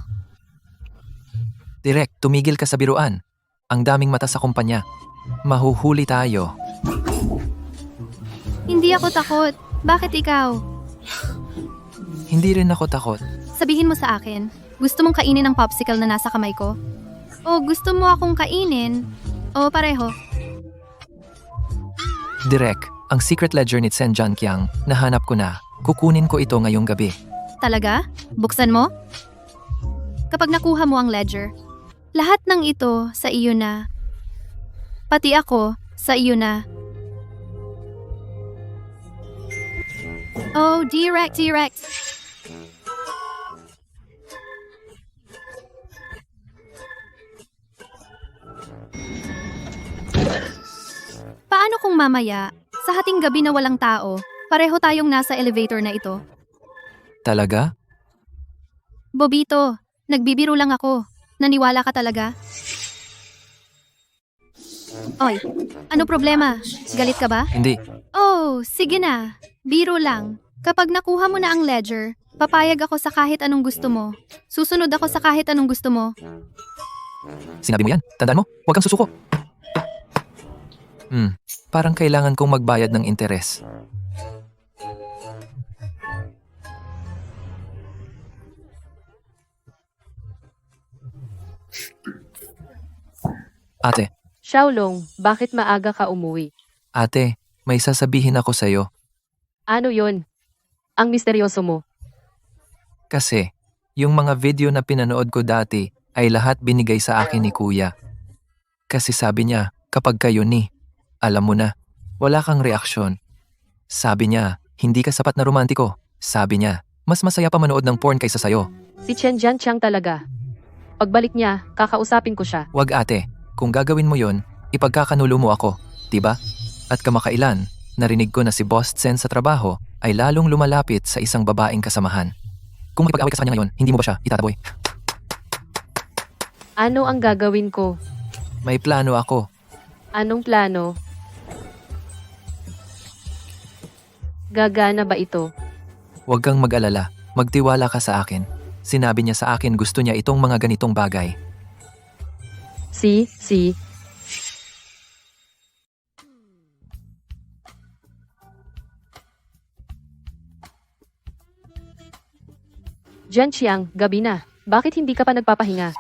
Direk, tumigil ka sa biruan. Ang daming mata sa kumpanya. Mahuhuli tayo. Hindi ako takot. Bakit ikaw? Hindi rin ako takot. Sabihin mo sa akin, gusto mong kainin ang popsicle na nasa kamay ko? O gusto mo akong kainin? O pareho? Direk, ang secret ledger ni Chen Jianqiang, nahanap ko na. Kukunin ko ito ngayong gabi. Talaga? Buksan mo? Kapag nakuha mo ang ledger, lahat ng ito sa iyo na. Pati ako sa iyo na. Oh, direct. mamaya, sa hating gabi na walang tao, pareho tayong nasa elevator na ito. Talaga? Bobito, nagbibiro lang ako. Naniwala ka talaga? Oy, ano problema? Galit ka ba? Hindi. Oh, sige na. Biro lang. Kapag nakuha mo na ang ledger, papayag ako sa kahit anong gusto mo. Susunod ako sa kahit anong gusto mo. Sinabi mo yan. Tandaan mo, huwag kang susuko. Parang kailangan kong magbayad ng interes. Ate, Xiaolong, bakit maaga ka umuwi? ate, may sasabihin ako sa'yo. Ano yon? Ang misteryoso mo. Kasi, yung mga video na pinanood ko dati ay lahat binigay sa akin ni kuya. Kasi sabi niya, kapag kayo alam mo na, wala kang reaksyon. Sabi niya, hindi ka sapat na romantiko. Sabi niya, mas masaya pa manood ng porn kaysa sayo. Si Chen Jianqiang talaga. Pagbalik niya, kakausapin ko siya. Wag ate, kung gagawin mo yon, ipagkakanulo mo ako, diba? At kamakailan, narinig ko na si Boss Tsen sa trabaho ay lalong lumalapit sa isang babaeng kasamahan. Kung makipag-away ka sa kanya ngayon, hindi mo ba siya itataboy? Ano ang gagawin ko? May plano ako. Anong plano? Gagana ba ito? Huwag kang mag-alala, magtiwala ka sa akin. Sinabi niya sa akin gusto niya itong mga ganitong bagay. Si. Jianqiang, gabi na. Bakit hindi ka pa nagpapahinga?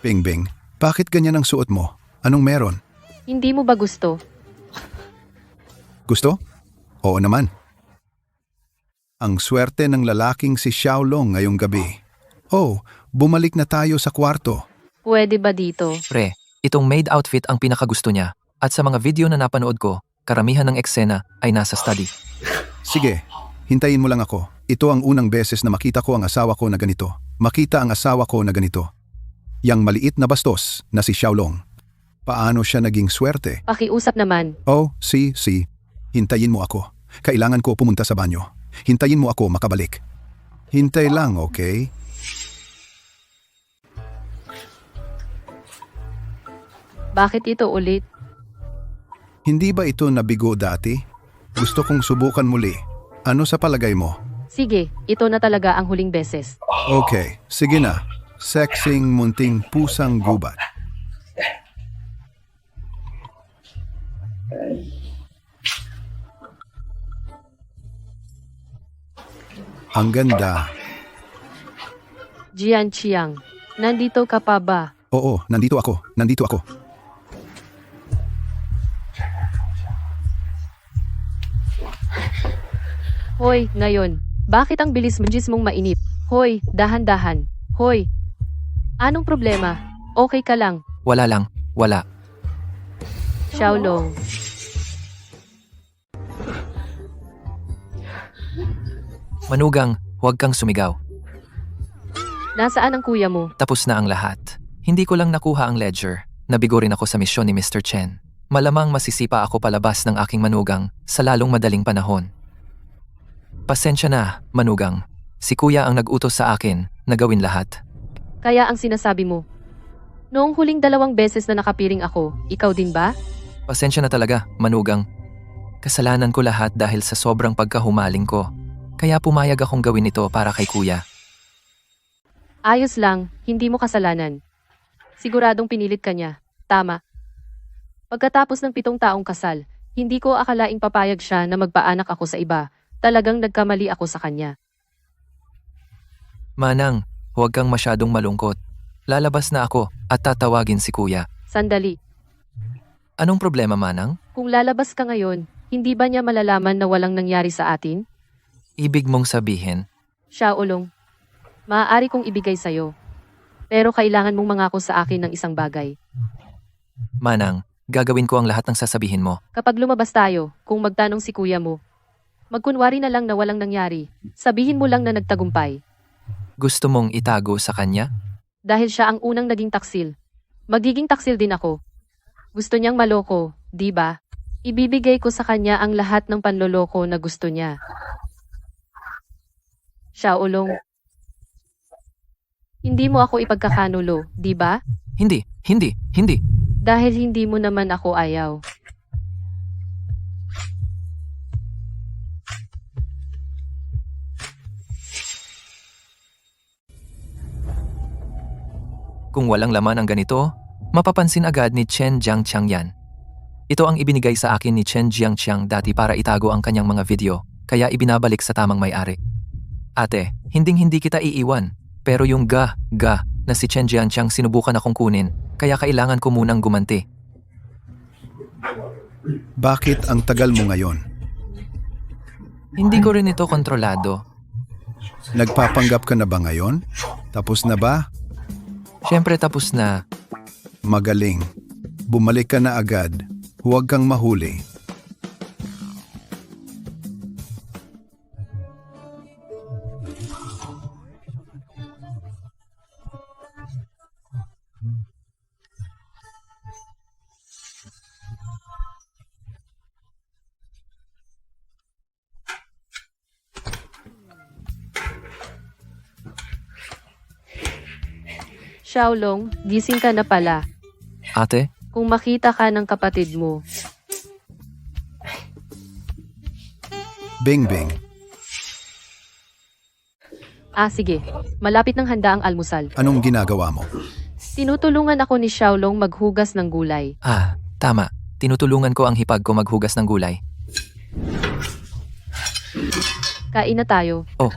Bingbing, bakit ganyan ang suot mo? Anong meron? Hindi mo ba gusto? Gusto? Oo naman. Ang swerte ng lalaking si Xiaolong ngayong gabi. Oh, bumalik na tayo sa kwarto. Pwede ba dito? Pre, itong maid outfit ang pinakagusto niya. At sa mga video na napanood ko, karamihan ng eksena ay nasa study. Sige, hintayin mo lang ako. Ito ang unang beses na makita ko ang asawa ko na ganito. Makita ang asawa ko na ganito. Yang maliit na bastos na si Xiaolong. Paano siya naging swerte? Pakiusap naman. Oh, si. Hintayin mo ako. Kailangan ko pumunta sa banyo. Hintayin mo ako makabalik. Hintay lang, okay? Bakit ito ulit? Hindi ba ito nabigo dati? Gusto kong subukan muli. Ano sa palagay mo? Sige, ito na talaga ang huling beses. Okay, sige na. Sexing munting pusang gubat. Ang ganda. Jianqiang, nandito ka pa ba? Oo, nandito ako. Hoy, ngayon. Bakit ang bilis mong mainip? Hoy, dahan-dahan. Hoy. Anong problema? Okay ka lang. Wala lang, wala. Xiaolong. Manugang, huwag kang sumigaw. Nasaan ang kuya mo? Tapos na ang lahat. Hindi ko lang nakuha ang ledger. Nabigo rin ako sa misyon ni Mr. Chen. Malamang masisipa ako palabas ng aking manugang sa lalong madaling panahon. Pasensya na, manugang. Si kuya ang nag-utos sa akin na gawin lahat. Kaya ang sinasabi mo. Noong huling 2 beses na nakapiring ako, ikaw din ba? Pasensya na talaga, manugang. Kasalanan ko lahat dahil sa sobrang pagkahumaling ko. Kaya pumayag akong gawin ito para kay kuya. Ayos lang, hindi mo kasalanan. Siguradong pinilit ka niya. Tama. Pagkatapos ng 7 taong kasal, hindi ko akalaing papayag siya na magpaanak ako sa iba. Talagang nagkamali ako sa kanya. Manang, huwag kang masyadong malungkot. Lalabas na ako at tatawagin si kuya. Sandali, Anong problema, Manang? kung lalabas ka ngayon, hindi ba niya malalaman na walang nangyari sa atin? Ibig mong sabihin, Xiaolong, maaari kong ibigay sa'yo. Pero kailangan mong mangako sa akin ng isang bagay. Manang, gagawin ko ang lahat ng sasabihin mo. Kapag lumabas tayo, kung magtanong si kuya mo, magkunwari na lang na walang nangyari. Sabihin mo lang na nagtagumpay. Gusto mong itago sa kanya? Dahil siya ang unang naging taksil. Magiging taksil din ako. Gusto niyang maloko, di ba? Ibibigay ko sa kanya ang lahat ng panloloko na gusto niya. Xiaolong. Hindi mo ako ipagkakanulo, di ba? Hindi, hindi, hindi. Dahil hindi mo naman ako ayaw. Kung walang laman ang ganito, mapapansin agad ni Chen Jiangqiang yan. Ito ang ibinigay sa akin ni Chen Jiangqiang dati para itago ang kanyang mga video, kaya ibinabalik sa tamang may-ari. Ate, hinding-hindi kita iiwan, pero yung ga na si Chen Jiangqiang sinubukan akong kunin, kaya kailangan ko munang gumanti. Bakit ang tagal mo ngayon? Hindi ko rin ito kontrolado. Nagpapanggap ka na ba ngayon? Tapos na ba? Siyempre tapos na. Magaling. Bumalik ka na agad. Huwag kang mahuli. Xiaolong, gising ka na pala. Ate, Kung makita ka ng kapatid mo, Bing-bing. sige. Malapit ng handa ang almusal. Anong ginagawa mo? Tinutulungan ako ni Xiaolong maghugas ng gulay. tama. Tinutulungan ko ang hipag ko maghugas ng gulay. Kain na tayo. Oh,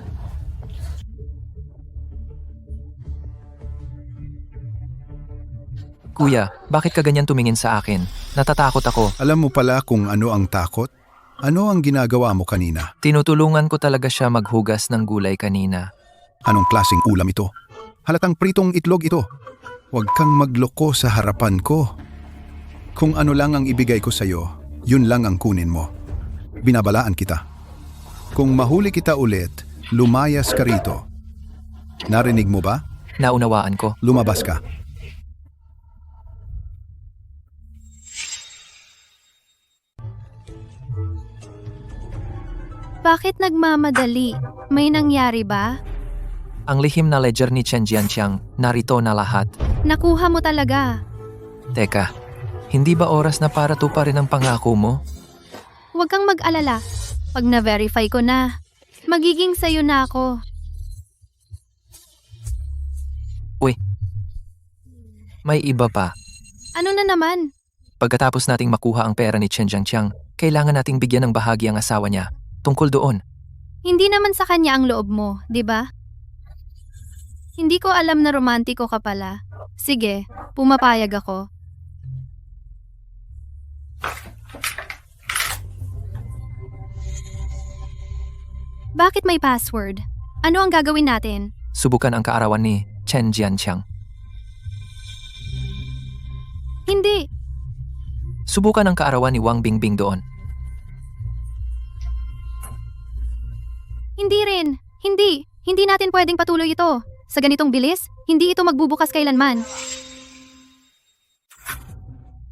Kuya, bakit ka ganyan tumingin sa akin? Natatakot ako. Alam mo pala kung ano ang takot? Ano ang ginagawa mo kanina? Tinutulungan ko talaga siya maghugas ng gulay kanina. Anong klaseng ulam ito? Halatang pritong itlog ito. Huwag kang magloko sa harapan ko. Kung ano lang ang ibigay ko sa'yo, yun lang ang kunin mo. Binabalaan kita. Kung mahuli kita ulit, lumayas ka rito. Narinig mo ba? Naunawaan ko. Lumabas ka. Bakit nagmamadali? May nangyari ba? Ang lihim na ledger ni Chen Jiangqiang, narito na lahat. Nakuha mo talaga. Teka, hindi ba oras na para tuparin ang pangako mo? Huwag kang mag-alala. Pag na-verify ko na, magiging sayo na ako. May iba pa. Ano na naman? Pagkatapos nating makuha ang pera ni Chen Jiangqiang, kailangan nating bigyan ng bahagi ang asawa niya. Tungkol doon. Hindi naman sa kanya ang loob mo, di ba? Hindi ko alam na romantiko ka pala. Sige, pumapayag ako. Bakit may password? Ano ang gagawin natin? Subukan ang kaarawan ni Chen Jiangqiang. Hindi. Subukan ang kaarawan ni Wang Bingbing doon. Hindi rin. Hindi. Hindi natin pwedeng patuloy ito. Sa ganitong bilis, hindi ito magbubukas kailanman.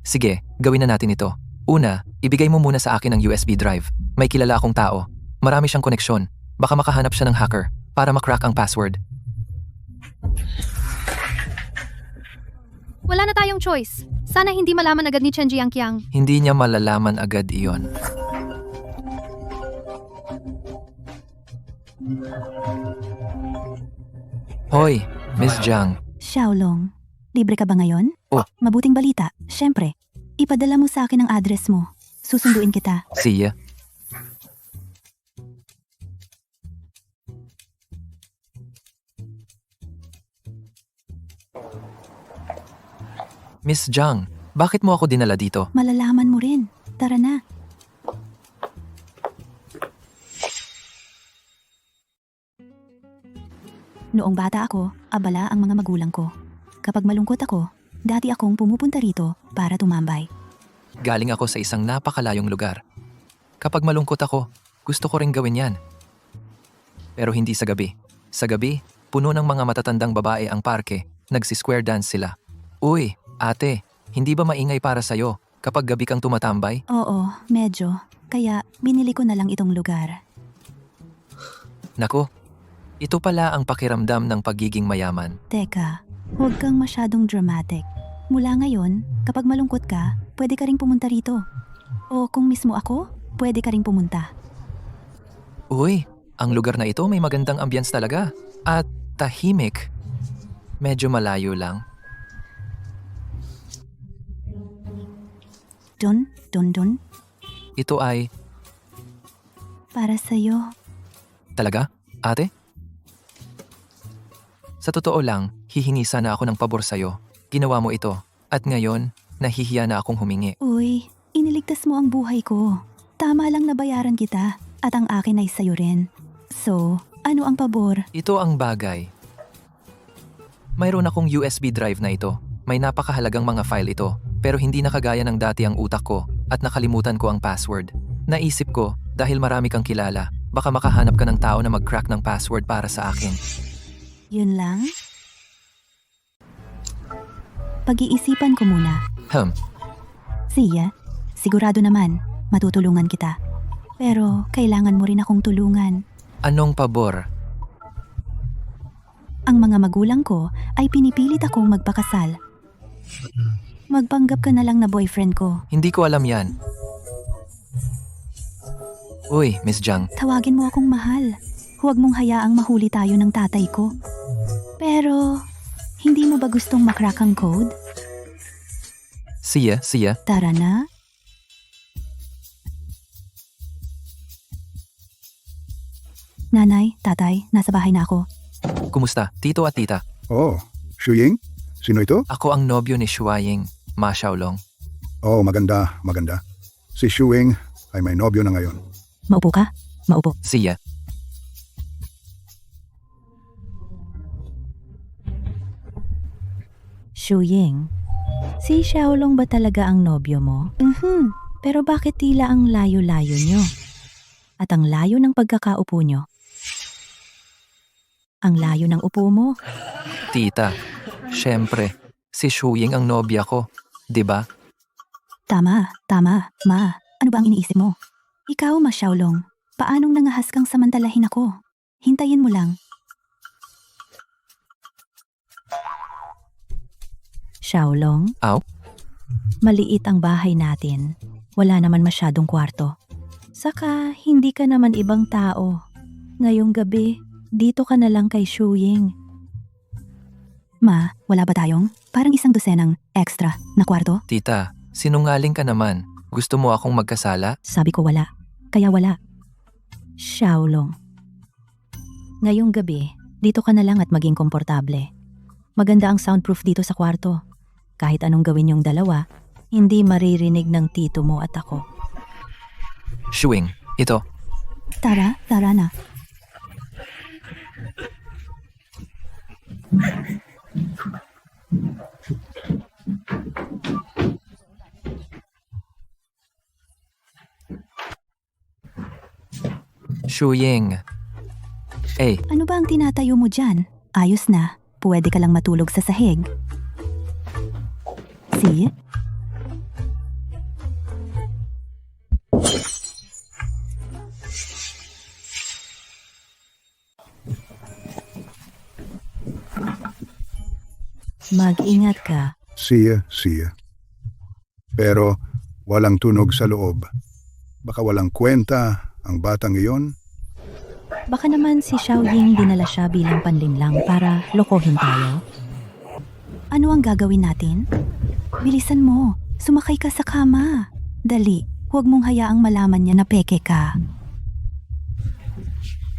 Sige, gawin na natin ito. Una, ibigay mo muna sa akin ang USB drive. May kilala akong tao. Marami siyang koneksyon. Baka makahanap siya ng hacker para makrack ang password. Wala na tayong choice. Sana hindi malaman agad ni Chen Jiangqiang. Hindi niya malalaman agad iyon. Hoy, Miss Jiang. Xiaolong, libre ka ba ngayon? Oh. Mabuting balita, syempre. Ipadala mo sa akin ang address mo. Susunduin kita. See ya. Miss Jiang, bakit mo ako dinala dito? Malalaman mo rin. Tara na. Noong bata ako, abala ang mga magulang ko. Kapag malungkot ako, dati akong pumupunta rito para tumambay. Galing ako sa isang napakalayong lugar. Kapag malungkot ako, gusto ko ring gawin yan. Pero hindi sa gabi. Sa gabi, puno ng mga matatandang babae ang parke Nagsisquare dance sila. Uy, ate, hindi ba maingay para sa'yo kapag gabi kang tumatambay? Oo, medyo. Kaya binili ko na lang itong lugar. Nako, ito pala ang pakiramdam ng pagiging mayaman. Teka, huwag kang masyadong dramatic. Mula ngayon, kapag malungkot ka, pwede ka ring pumunta rito. O kung mismo ako, pwede ka ring pumunta. Uy, ang lugar na ito may magandang ambience talaga. At tahimik. Medyo malayo lang. Dun. Ito ay, Para sa'yo. talaga, ate? Sa totoo lang, hihingi sana ako ng pabor sa'yo. Ginawa mo ito. At ngayon, nahihiya na akong humingi. Uy, iniligtas mo ang buhay ko. Tama lang nabayaran kita. At ang akin ay sa'yo rin. So, ano ang pabor? Ito ang bagay. Mayroon akong USB drive na ito. May napakahalagang mga file ito. Pero hindi na kagaya ng dati ang utak ko at nakalimutan ko ang password. Naisip ko, dahil marami kang kilala, baka makahanap ka ng tao na mag-crack ng password para sa akin. Yun lang? Pag-iisipan ko muna. Siya, sigurado naman, matutulungan kita. Pero kailangan mo rin akong tulungan. Anong pabor? Ang mga magulang ko ay pinipilit akong magpakasal. Magpanggap ka na lang na boyfriend ko. Hindi ko alam yan. Uy, Miss Jiang, Tawagin mo akong mahal. Huwag mong hayaang mahuli tayo ng tatay ko. Pero, hindi mo ba gustong makrack ang code? siya, Tara na. Nanay, tatay, nasa bahay na ako. kumusta, tito at tita? Oh, Shuying? Sino ito? Ako ang nobyo ni Shuaying, Ma Xiaolong. Oh, maganda. Si Shuying ay may nobyo na ngayon. Maupo ka? Maupo. Siya, Shuying, si Xiaolong ba talaga ang nobyo mo? Pero bakit tila ang layo-layo nyo? At ang layo ng pagkakaupo nyo? Ang layo ng upo mo? tita. Siyempre, si Shuying ang nobya ko, 'di ba? Tama. Ma, ano ba ang iniisip mo? Ikaw, Ma Xiaolong, paanong nangahas kang samantalahin ako? Hintayin mo lang. Xiaolong? Aw? Maliit ang bahay natin. Wala naman masyadong kwarto. Saka, hindi ka naman ibang tao. Ngayong gabi, dito ka na lang kay Shuying. Ma, wala ba tayong parang 1 dosenang extra na kwarto? Tita, sinungaling ka naman. Gusto mo akong magkasala? Sabi ko wala. Kaya wala. Xiaolong. Ngayong gabi, dito ka na lang at maging komportable. Maganda ang soundproof dito sa kwarto. Kahit anong gawin yung dalawa, hindi maririnig ng tito mo at ako. Shuying, ito. Tara na. Shuying. Ano ba ang tinatayo mo dyan? Ayos na. Pwede ka lang matulog sa sahig. See? Mag-ingat ka. Siya. Pero walang tunog sa loob. Baka walang kwenta ang batang iyon. Baka naman si Xiaoying dinala siya bilang panlinlang para lokohin tayo. Ano ang gagawin natin? Bilisan mo. Sumakay ka sa kama. Dali. Huwag mong hayaang malaman niya na peke ka.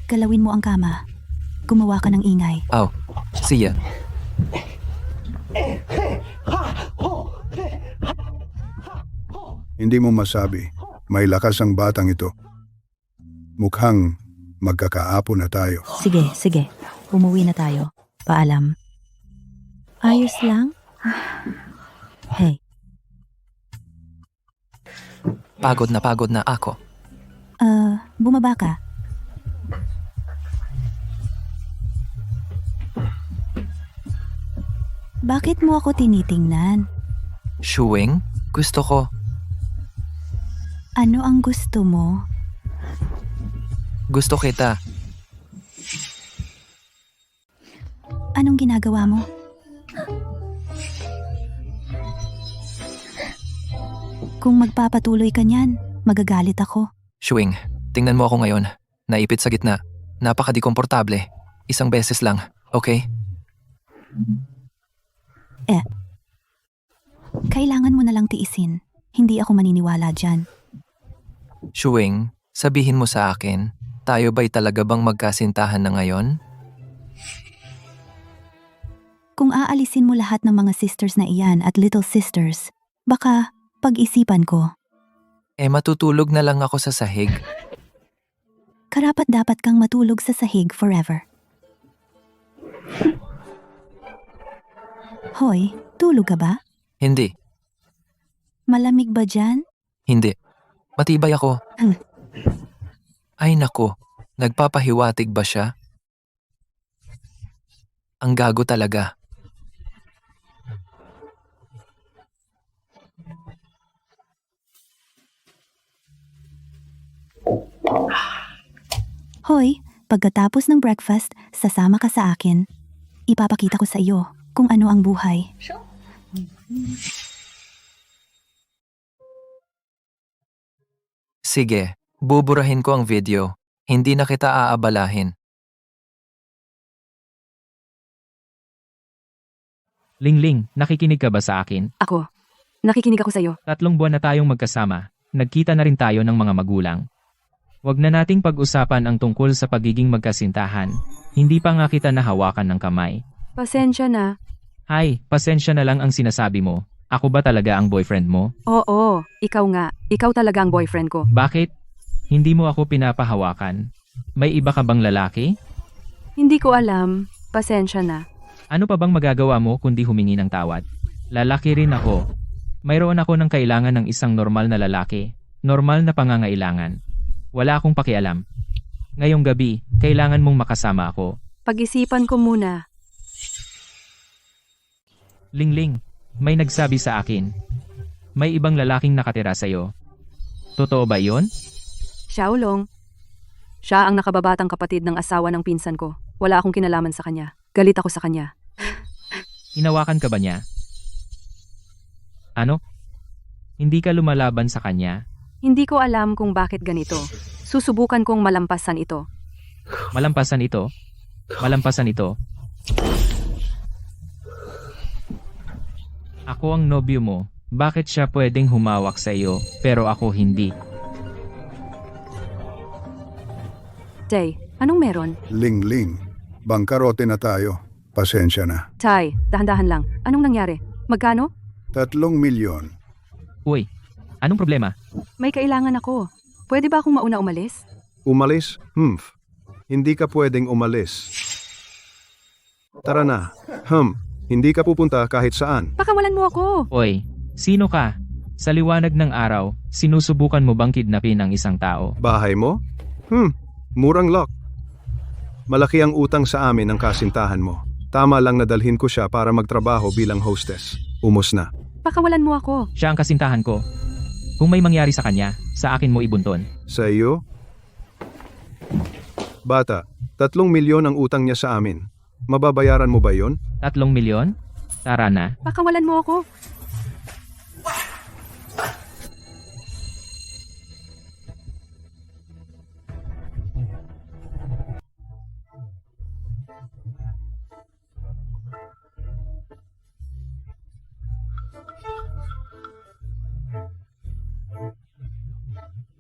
Galawin mo ang kama. Gumawa ka ng ingay. Siya. Hindi mo masabi. May lakas ang batang ito. Mukhang magkakaapo na tayo. Sige. Umuwi na tayo. Paalam. Ayos lang? Hey, Pagod na ako. bumaba ka. Bakit mo ako tinitingnan? Shuing, gusto ko. Ano ang gusto mo? Gusto kita. Anong ginagawa mo? Kung magpapatuloy ka niyan, magagalit ako. Shuing, tingnan mo ako ngayon. Naipit sa gitna. Napaka-dikomportable. Isang beses lang, okay? Kailangan mo na lang tiisin. Hindi ako maniniwala dyan. Shuing, sabihin mo sa akin, tayo ba'y talaga bang magkasintahan na ngayon? Kung aalisin mo lahat ng mga sisters na iyan at little sisters, baka pag-isipan ko. Matutulog na lang ako sa sahig. Karapat-dapat kang matulog sa sahig forever. Hoy, tulog ka ba? Hindi, Malamig ba dyan? hindi. Matibay ako. Hmm. Ay nako, nagpapahiwatig ba siya? Ang gago talaga. Hoy, pagkatapos ng breakfast, sasama ka sa akin. Ipapakita ko sa iyo kung ano ang buhay. Sige, buburahin ko ang video. Hindi na kita aabalahin. Lingling, nakikinig ka ba sa akin? Ako. Nakikinig ako sa'yo. 3 buwan na tayong magkasama. Nagkita na rin tayo ng mga magulang. Huwag na nating pag-usapan ang tungkol sa pagiging magkasintahan. Hindi pa nga kita nahawakan ng kamay. Pasensya na. Hay, pasensya na lang ang sinasabi mo. Ako ba talaga ang boyfriend mo? Oo, ikaw nga. Ikaw talaga ang boyfriend ko. Bakit? Hindi mo ako pinapahawakan. May iba ka bang lalaki? Hindi ko alam. Pasensya na. Ano pa bang magagawa mo kundi humingi ng tawad? Lalaki rin ako. Mayroon ako ng kailangan ng isang normal na lalaki. Normal na pangangailangan. Wala akong pakialam. Ngayong gabi, kailangan mong makasama ako. Pag-isipan ko muna. Lingling, may nagsabi sa akin. May ibang lalaking nakatira sa'yo. Totoo ba yon? Xiaolong. Siya ang nakababatang kapatid ng asawa ng pinsan ko. Wala akong kinalaman sa kanya. Galit ako sa kanya. Hinawakan ka ba niya? Ano? Hindi ka lumalaban sa kanya? Hindi ko alam kung bakit ganito. Susubukan kong malampasan ito. Malampasan ito? Malampasan ito? Ako ang nobyo mo. Bakit siya pwedeng humawak sa iyo, pero ako hindi? Tay, anong meron? Ling-ling, bangkarote na tayo. Pasensya na. Tay, dahan-dahan lang. Anong nangyari? Magkano? 3 milyon. Uy, anong problema? May kailangan ako. Pwede ba akong mauna umalis? Umalis? Hindi ka pwedeng umalis. Tara na. Hindi ka pupunta kahit saan. Pakawalan mo ako! Oy, sino ka? Sa liwanag ng araw, sinusubukan mo bang kidnapin ang isang tao? Bahay mo? Murang lock. Malaki ang utang sa amin ng kasintahan mo. Tama lang nadalhin ko siya para magtrabaho bilang hostess. Umos na. Pakawalan mo ako! Siya ang kasintahan ko. Kung may mangyari sa kanya, sa akin mo ibunton. Sa iyo? Bata, 3 milyon ang utang niya sa amin. Mababayaran mo ba yon? 3 milyon? Tara na. Pakawalan mo ako!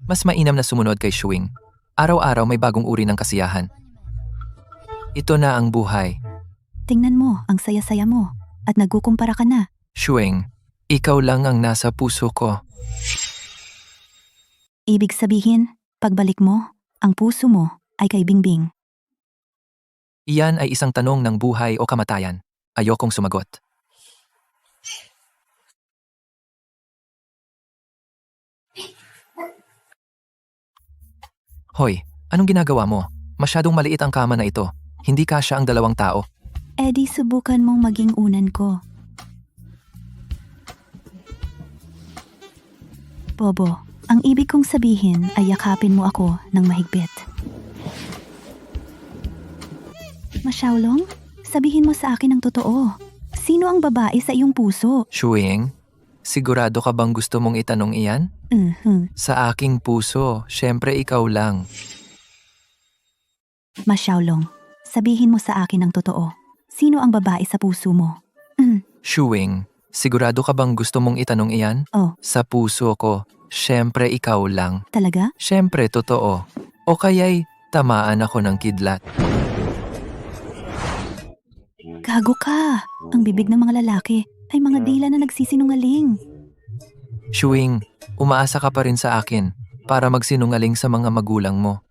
Mas mainam na sumunod kay Shuing. Araw-araw may bagong uri ng kasiyahan. Ito na ang buhay. Tingnan mo, ang saya-saya mo. At nagkukumpara ka na. Shuing, ikaw lang ang nasa puso ko. Ibig sabihin, pagbalik mo, ang puso mo ay kay Bingbing. Iyan ay isang tanong ng buhay o kamatayan. Ayokong sumagot. Hoy, anong ginagawa mo? Masyadong maliit ang kama na ito. Hindi kasya ang 2 tao. Di subukan mong maging unan ko. Bobo, ang ibig kong sabihin ay yakapin mo ako ng mahigpit. Ma Xiaolong, sabihin mo sa akin ang totoo. Sino ang babae sa iyong puso? Shuing, sigurado ka bang gusto mong itanong iyan? Sa aking puso, syempre ikaw lang. Ma Xiaolong, sabihin mo sa akin ang totoo. Sino ang babae sa puso mo? Shuing, sigurado ka bang gusto mong itanong iyan? Oh, Sa puso ko, syempre ikaw lang. talaga? Syempre totoo. O kaya'y tamaan ako ng kidlat. Gago ka! Ang bibig ng mga lalaki ay mga dila na nagsisinungaling. Shuing, umaasa ka pa rin sa akin para magsinungaling sa mga magulang mo.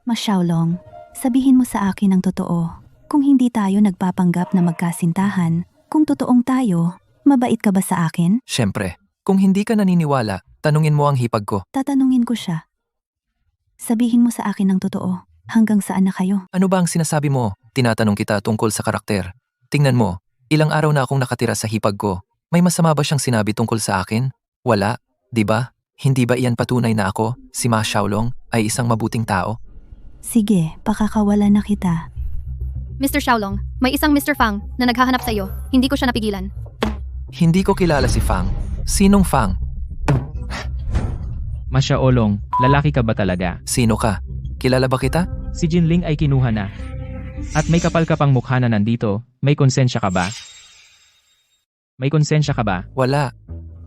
Ma Xiaolong, sabihin mo sa akin ang totoo. Kung hindi tayo nagpapanggap na magkasintahan, kung totoong tayo, mabait ka ba sa akin? Syempre, kung hindi ka naniniwala, tanungin mo ang hipag ko. Tatanungin ko siya. Sabihin mo sa akin ang totoo. Hanggang saan na kayo? Ano ba ang sinasabi mo? Tinatanong kita tungkol sa karakter. Tingnan mo, ilang araw na akong nakatira sa hipag ko. May masama ba siyang sinabi tungkol sa akin? Wala, di ba? Hindi ba iyan patunay na ako, si Ma Xiaolong, ay isang mabuting tao? Sige, pakakawalan na kita. Mr. Xiaolong, may isang Mr. Fang na naghahanap sa iyo. Hindi ko siya napigilan. Hindi ko kilala si Fang. Sinong Fang? Ma Xiaolong, lalaki ka ba talaga? Sino ka? Kilala ba kita? Si Jinling ay kinuha na. At may kapal ka pang mukha na nandito, may konsensya ka ba? May konsensya ka ba? Wala.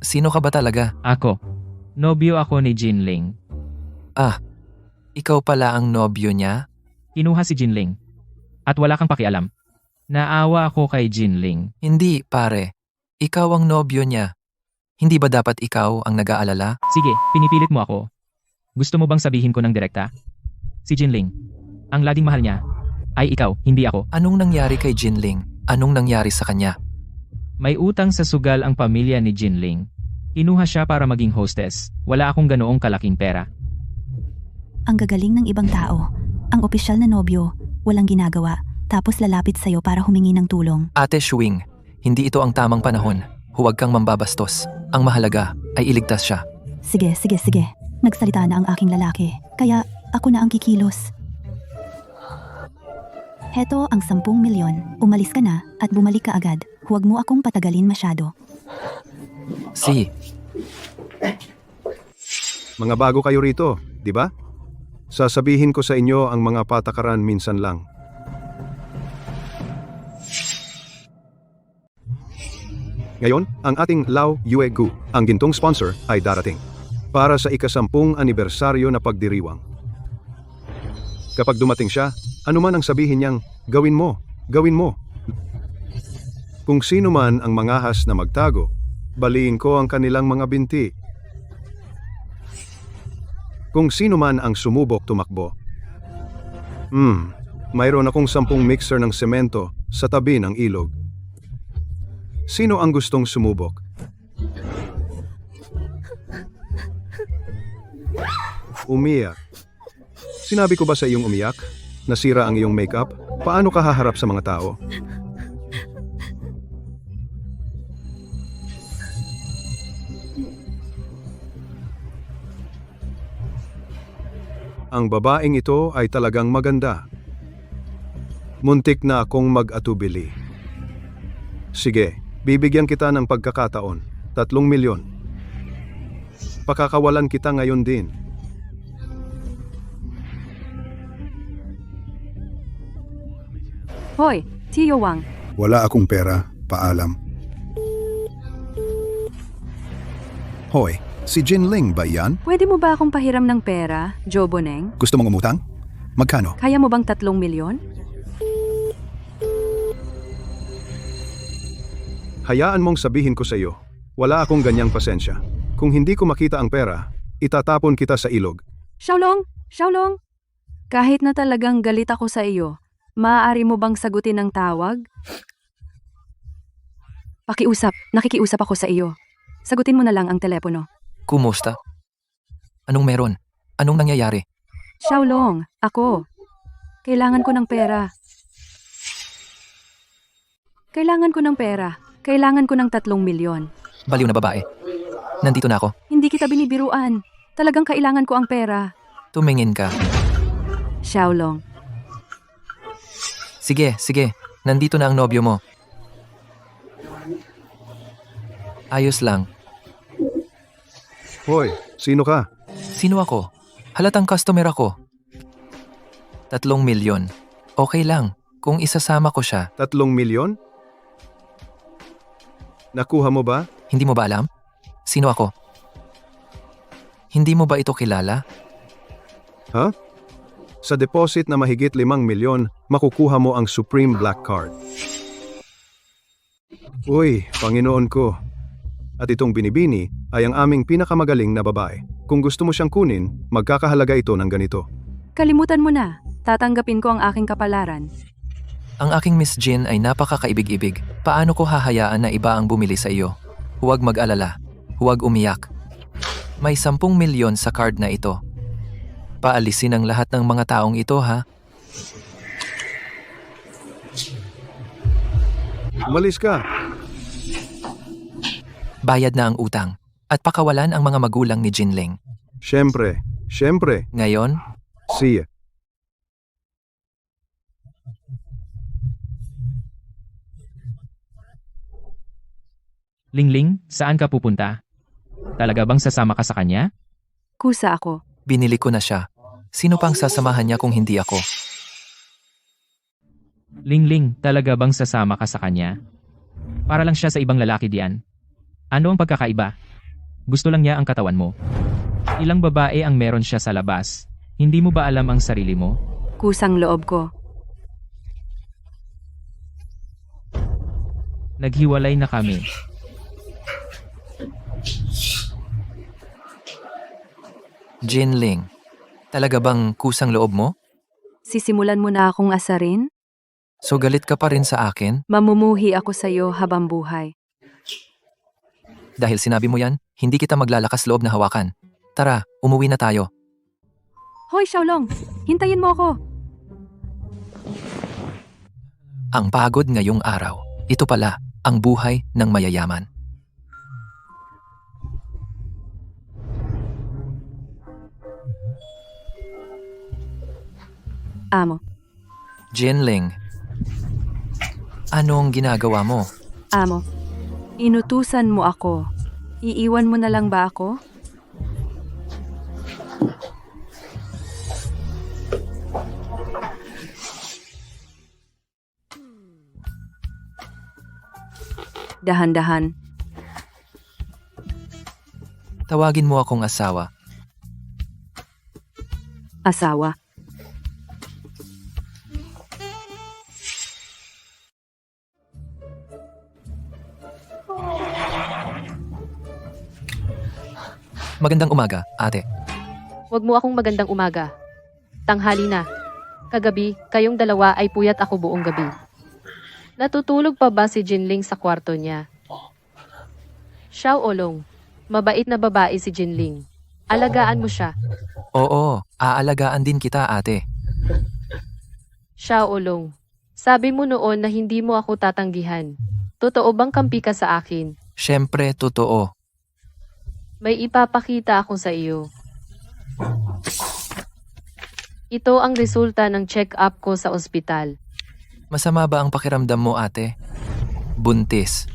Sino ka ba talaga? Ako. Nobyo ako ni Jinling. Ikaw pala ang nobyo niya? Kinuha si Jinling. At wala kang pakialam. Naawa ako kay Jinling. Hindi, pare. Ikaw ang nobyo niya. Hindi ba dapat ikaw ang nag-aalala? Sige, pinipilit mo ako. Gusto mo bang sabihin ko ng direkta? Si Jinling. Ang lading mahal niya ay ikaw, hindi ako. Anong nangyari kay Jinling? Anong nangyari sa kanya? May utang sa sugal ang pamilya ni Jinling. Kinuha siya para maging hostess. Wala akong ganoong kalaking pera. Ang gagaling ng ibang tao. Ang opisyal na nobyo, walang ginagawa, tapos lalapit sa'yo para humingi ng tulong. Ate Shuing, hindi ito ang tamang panahon. Huwag kang mambabastos. Ang mahalaga ay iligtas siya. Sige. Nagsalita na ang aking lalaki, kaya ako na ang kikilos. Heto ang 10 milyon. Umalis ka na at bumalik ka agad. Huwag mo akong patagalin masyado. Mga bago kayo rito, di ba? Sasabihin ko sa inyo ang mga patakaran minsan lang. Ngayon, ang ating Lao Yue Gu, ang gintong sponsor, ay darating para sa ika-10 anibersaryo na pagdiriwang. Kapag dumating siya, anuman ang sabihin niyang, gawin mo. Kung sino man ang mangahas na magtago, baliin ko ang kanilang mga binti. Kung sino man ang sumubok tumakbo. Mayroon akong 10 mixer ng semento sa tabi ng ilog. Sino ang gustong sumubok? Umiyak. Sinabi ko ba sa iyong umiyak? Nasira ang iyong makeup? Paano ka haharap sa mga tao? Ang babaeng ito ay talagang maganda. Muntik na akong mag-atubili. Sige, bibigyan kita ng pagkakataon. 3 milyon. Pakakawalan kita ngayon din. Hoy, Tio Wang. Wala akong pera, paalam. Hoy, si Jinling ba yan? Pwede mo ba akong pahiram ng pera, Joe Boneng? Gusto mong umutang? Magkano? Kaya mo bang 3 milyon? Hayaan mong sabihin ko sa iyo, wala akong ganyang pasensya. Kung hindi ko makita ang pera, itatapon kita sa ilog. Xiaolong! Kahit na talagang galit ako sa iyo, maaari mo bang sagutin ang tawag? Nakikiusap ako sa iyo. Sagutin mo na lang ang telepono. Kumusta? Anong meron? Anong nangyayari? Xiaolong, ako. Kailangan ko ng pera. Kailangan ko ng 3 milyon. Baliw na babae. Nandito na ako. Hindi kita binibiruan. Talagang kailangan ko ang pera. Tumingin ka. Xiaolong, Sige. Nandito na ang nobyo mo. Ayos lang. Hoy, sino ka? Sino ako? Halatang customer ako. 3 milyon. Okay lang, kung isasama ko siya. 3 milyon? Nakuha mo ba? Hindi mo ba alam? Sino ako? Hindi mo ba ito kilala? Ha? Sa deposit na mahigit 5 milyon, makukuha mo ang Supreme Black Card. Uy, Panginoon ko. At itong binibini ay ang aming pinakamagaling na babae. Kung gusto mo siyang kunin, magkakahalaga ito ng ganito. kalimutan mo na. Tatanggapin ko ang aking kapalaran. Ang aking Miss Jin ay napakakaibig-ibig. Paano ko hahayaan na iba ang bumili sa iyo? Huwag mag-alala. Huwag umiyak. May 10 milyon sa card na ito. Paalisin ang lahat ng mga taong ito, ha? Umalis ka. Bayad na ang utang. At pakawalan ang mga magulang ni Jinling. Siyempre. Ngayon, See ya. Lingling, saan ka pupunta? Talaga bang sasama ka sa kanya? Kusa ako. binili ko na siya. Sino pang sasamahan niya kung hindi ako? Lingling, talaga bang sasama ka sa kanya? Para lang siya sa ibang lalaki diyan. Ano ang pagkakaiba? Gusto lang niya ang katawan mo. Ilang babae ang meron siya sa labas. Hindi mo ba alam ang sarili mo? Kusang loob ko. Naghiwalay na kami. Jinling, talaga bang kusang loob mo? Sisimulan mo na akong asarin? So galit ka pa rin sa akin? Mamumuhi ako sa iyo habang buhay. Dahil sinabi mo yan, hindi kita maglalakas loob na hawakan. Tara, umuwi na tayo. Hoy, Xiaolong! Hintayin mo ako! Ang pagod ngayong araw. Ito pala, ang buhay ng mayayaman. Amo. Jinling, anong ginagawa mo? Amo. Inutusan mo ako. Iiwan mo na lang ba ako? Dahan-dahan. Tawagin mo akong asawa. Asawa. Magandang umaga, ate. Huwag mo akong magandang umaga. Tanghali na. Kagabi, kayong dalawa ay puyat ako buong gabi. Natutulog pa ba si Jinling sa kwarto niya? Xiao Olong, mabait na babae si Jinling. Alagaan mo siya. Oo, aalagaan din kita, ate. Xiao Olong, sabi mo noon na hindi mo ako tatanggihan. Totoo bang kampi ka sa akin? Siyempre, totoo. May ipapakita ako sa iyo. Ito ang resulta ng check-up ko sa ospital. Masama ba ang pakiramdam mo, ate? Buntis.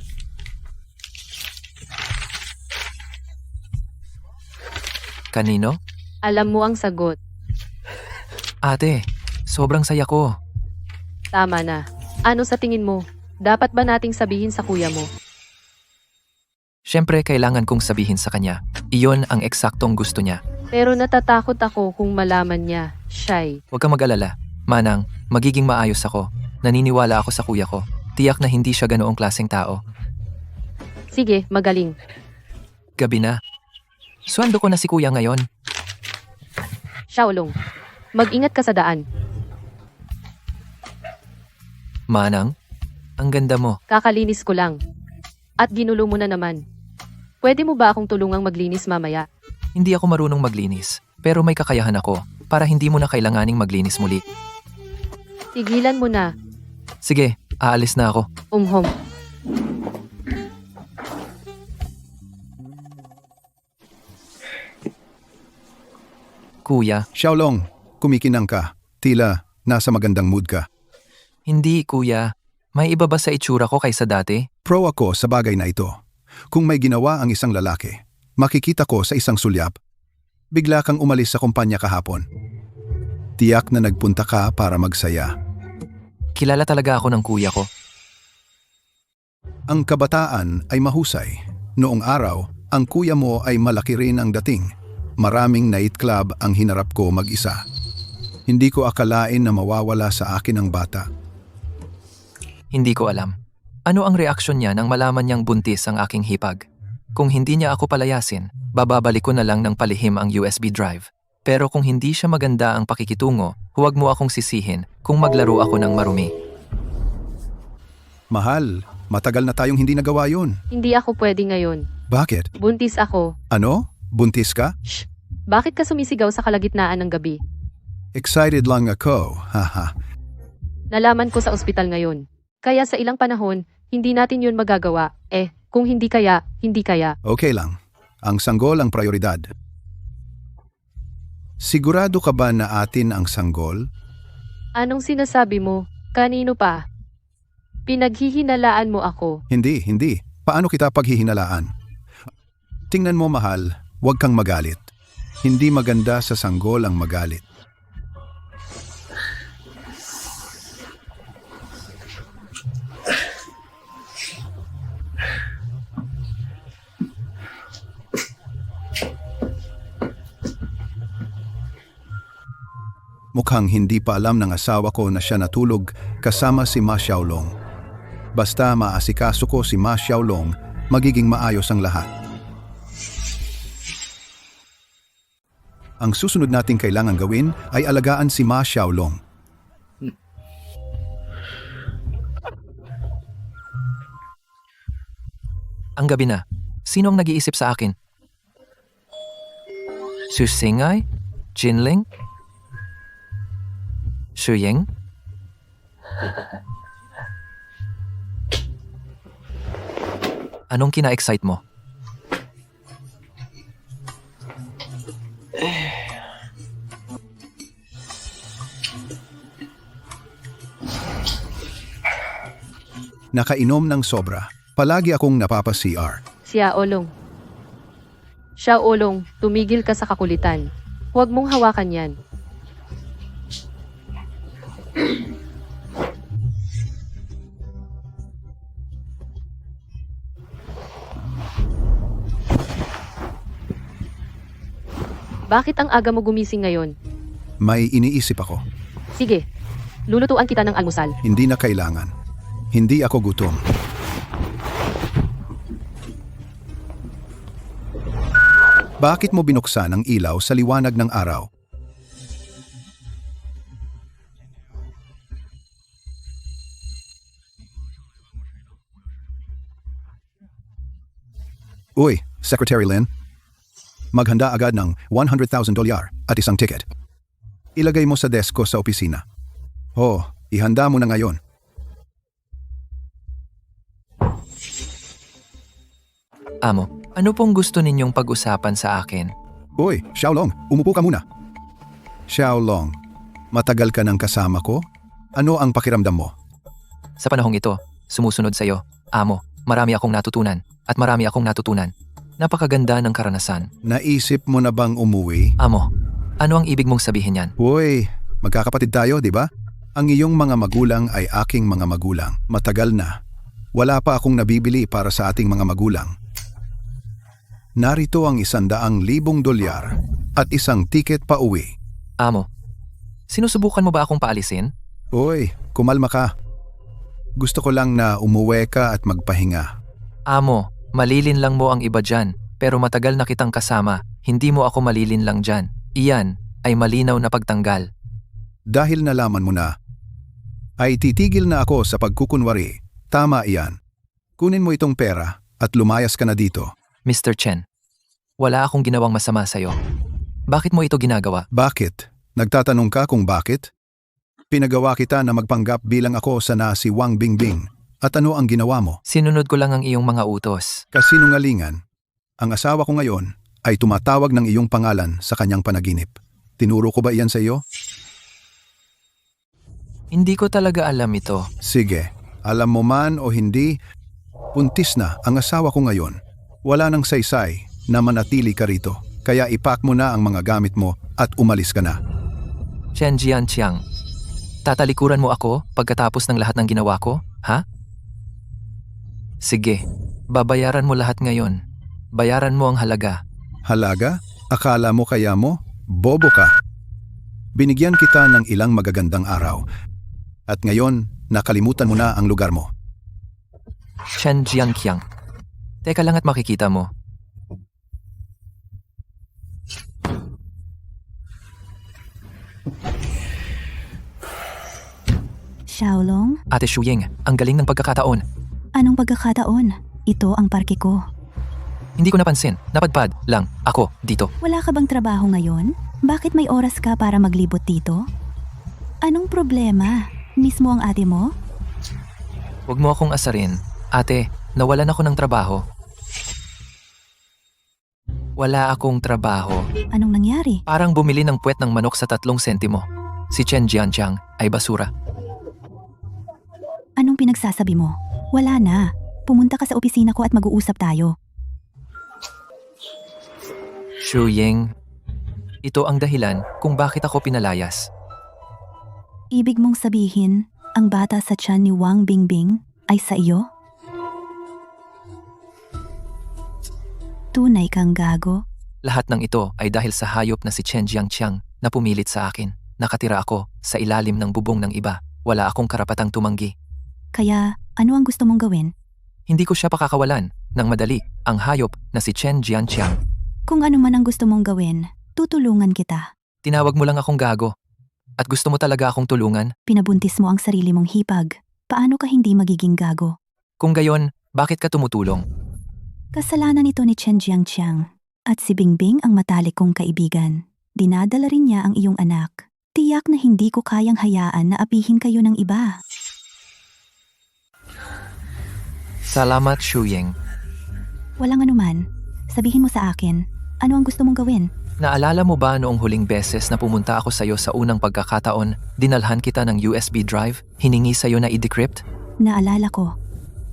Kanino? Alam mo ang sagot. Ate, sobrang saya ko. Tama na. Ano sa tingin mo? Dapat ba nating sabihin sa kuya mo? Siyempre, kailangan kong sabihin sa kanya. Iyon ang eksaktong gusto niya. Pero natatakot ako kung malaman niya. Shy. Huwag kang mag-alala. Manang, magiging maayos ako. Naniniwala ako sa kuya ko. Tiyak na hindi siya ganoong klaseng tao. Sige, magaling. Gabi na. Sweldo ko na si kuya ngayon. Xiaolong, mag-ingat ka sa daan. Manang, ang ganda mo. Kakalinis ko lang. At ginulo mo na naman. Pwede mo ba akong tulungang maglinis mamaya? Hindi ako marunong maglinis. Pero may kakayahan ako para hindi mo na kailanganing maglinis muli. Tigilan mo na. Sige, aalis na ako. Umhom. Kuya, Xiaolong, kumikinang ka. Tila, nasa magandang mood ka. hindi kuya. May iba ba sa itsura ko kaysa dati? Pro ako sa bagay na ito. Kung may ginawa ang isang lalaki, makikita ko sa isang sulyap. Bigla kang umalis sa kumpanya kahapon. Tiyak na nagpunta ka para magsaya. Kilala talaga ako ng kuya ko. Ang kabataan ay mahusay. Noong araw, ang kuya mo ay malaki rin ang dating. Maraming nightclub ang hinarap ko mag-isa. Hindi ko akalain na mawawala sa akin ang bata. Hindi ko alam. Ano ang reaksyon niya nang malaman niyang buntis ang aking hipag? Kung hindi niya ako palayasin, bababalik ko na lang ng palihim ang USB drive. Pero kung hindi siya maganda ang pakikitungo, huwag mo akong sisihin kung maglaro ako ng marumi. Mahal, matagal na tayong hindi nagawa yun. Hindi ako pwede ngayon. Bakit? Buntis ako. Ano? Buntis ka? Shh! Bakit ka sumisigaw sa kalagitnaan ng gabi? Excited lang ako, haha. Nalaman ko sa ospital ngayon. Kaya sa ilang panahon, hindi natin yun magagawa. Kung hindi kaya, hindi kaya. Okay lang. Ang sanggol ang prioridad. Sigurado ka ba na atin ang sanggol? Anong sinasabi mo? Kanino pa? Pinaghihinalaan mo ako. Hindi. Paano kita paghihinalaan? Tingnan mo mahal, huwag kang magalit. Hindi maganda sa sanggol ang magalit. Mukhang hindi pa alam ng asawa ko na siya natulog kasama si Ma Xiaolong. Basta maasikaso ko si Ma Xiaolong, magiging maayos ang lahat. Ang susunod nating kailangan gawin ay alagaan si Ma Xiaolong. Ang gabi na. Sino ang nag-iisip sa akin? Su Singay? Jinling? Shuying? Anong kina-excite mo? Nakainom ng sobra. Palagi akong napapa-CR. Xiaolong. Xiaolong, tumigil ka sa kakulitan. Huwag mong hawakan yan. Bakit ang aga mo gumising ngayon? May iniisip ako. Sige, lulutuan kita ng almusal. Hindi na kailangan. Hindi ako gutom. Bakit mo binuksan ang ilaw sa liwanag ng araw? Uy, Secretary Lin. Maghanda agad ng $100,000 at isang ticket. Ilagay mo sa desk ko sa opisina. Ihanda mo na ngayon. Amo, ano pong gusto ninyong pag-usapan sa akin? Uy, Xiaolong, umupo ka muna. Xiaolong, matagal ka nang kasama ko? Ano ang pakiramdam mo? Sa panahong ito, sumusunod sa'yo. Amo, marami akong natutunan at marami akong natutunan. Napakaganda ng karanasan. Naisip mo na bang umuwi? Amo, ano ang ibig mong sabihin yan? Uy, magkakapatid tayo, di ba? Ang iyong mga magulang ay aking mga magulang. Matagal na. Wala pa akong nabibili para sa ating mga magulang. Narito ang $100,000 at isang tiket pa uwi. Amo, sinusubukan mo ba akong paalisin? Uy, kumalma ka. Gusto ko lang na umuwi ka at magpahinga. Amo, malilin lang mo ang iba dyan, pero matagal na kitang kasama, hindi mo ako malilin lang dyan. Iyan ay malinaw na pagtanggal. Dahil nalaman mo na, ay titigil na ako sa pagkukunwari. Tama iyan. Kunin mo itong pera at lumayas ka na dito. Mr. Chen, wala akong ginawang masama sa'yo. Bakit mo ito ginagawa? Bakit? Nagtatanong ka kung bakit? Pinagawa kita na magpanggap bilang ako sa si Wang Bingbing. At ano ang ginawa mo? Sinunod ko lang ang iyong mga utos. Kasinungalingan. Ang asawa ko ngayon ay tumatawag ng iyong pangalan sa kanyang panaginip. Tinuro ko ba iyan sa iyo? Hindi ko talaga alam ito. Sige, alam mo man o hindi, buntis na ang asawa ko ngayon. Wala nang saysay na manatili ka rito. Kaya ipak mo na ang mga gamit mo at umalis ka na. Chen Jianqiang, tatalikuran mo ako pagkatapos ng lahat ng ginawa ko, ha? Sige, babayaran mo lahat ngayon. Bayaran mo ang halaga. Halaga? Akala mo kaya mo? Bobo ka. Binigyan kita ng ilang magagandang araw. At ngayon, nakalimutan mo na ang lugar mo. Chen Jianqiang, teka lang at makikita mo. Xiaolong, Ate Shuying, ang galing ng pagkakataon. anong pagkakataon? Ito ang parke ko. Hindi ko napansin. Napadpad lang ako dito. Wala ka bang trabaho ngayon? Bakit may oras ka para maglibot dito? Anong problema? Mismo ang ate mo? Huwag mo akong asarin. Ate, nawalan ako ng trabaho. Wala akong trabaho. Anong nangyari? Parang bumili ng puwet ng manok sa 3 sentimo. Si Chen Jianqiang ay basura. Anong pinagsasabi mo? Wala na. Pumunta ka sa opisina ko at mag-uusap tayo. Shuying, ito ang dahilan kung bakit ako pinalayas. Ibig mong sabihin, ang bata sa tiyan ni Wang Bingbing ay sa iyo? Tunay kang gago? Lahat ng ito ay dahil sa hayop na si Chen Jianqiang na pumilit sa akin. Nakatira ako sa ilalim ng bubong ng iba. Wala akong karapatang tumanggi. Kaya, ano ang gusto mong gawin? Hindi ko siya pakakawalan ng madali ang hayop na si Chen Jianqiang. Kung ano man ang gusto mong gawin, tutulungan kita. Tinawag mo lang akong gago. At gusto mo talaga akong tulungan? Pinabuntis mo ang sarili mong hipag. Paano ka hindi magiging gago? Kung gayon, bakit ka tumutulong? Kasalanan ito ni Chen Jianqiang. At si Bingbing ang matalik kong kaibigan. Dinadala rin niya ang iyong anak. Tiyak na hindi ko kayang hayaan na apihin kayo ng iba. Salamat, Shuying. Walang anuman. Sabihin mo sa akin, ano ang gusto mong gawin? Naalala mo ba noong huling beses na pumunta ako sa'yo sa unang pagkakataon, dinalhan kita ng USB drive, hiningi sa'yo na i-decrypt? Naalala ko.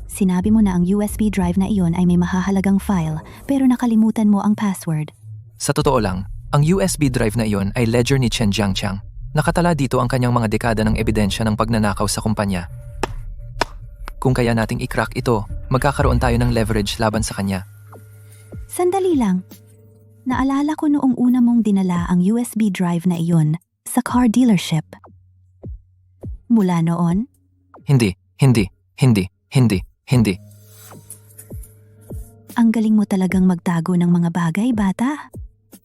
Sinabi mo na ang USB drive na iyon ay may mahahalagang file, pero nakalimutan mo ang password. Sa totoo lang, ang USB drive na iyon ay ledger ni Chen Jianqiang. Nakatala dito ang kanyang mga dekada ng ebidensya ng pagnanakaw sa kumpanya. Kung kaya nating i-crack ito, magkakaroon tayo ng leverage laban sa kanya. Sandali lang. Naalala ko noong una mong dinala ang USB drive na iyon sa car dealership. Mula noon, Hindi. ang galing mo talagang magtago ng mga bagay, bata.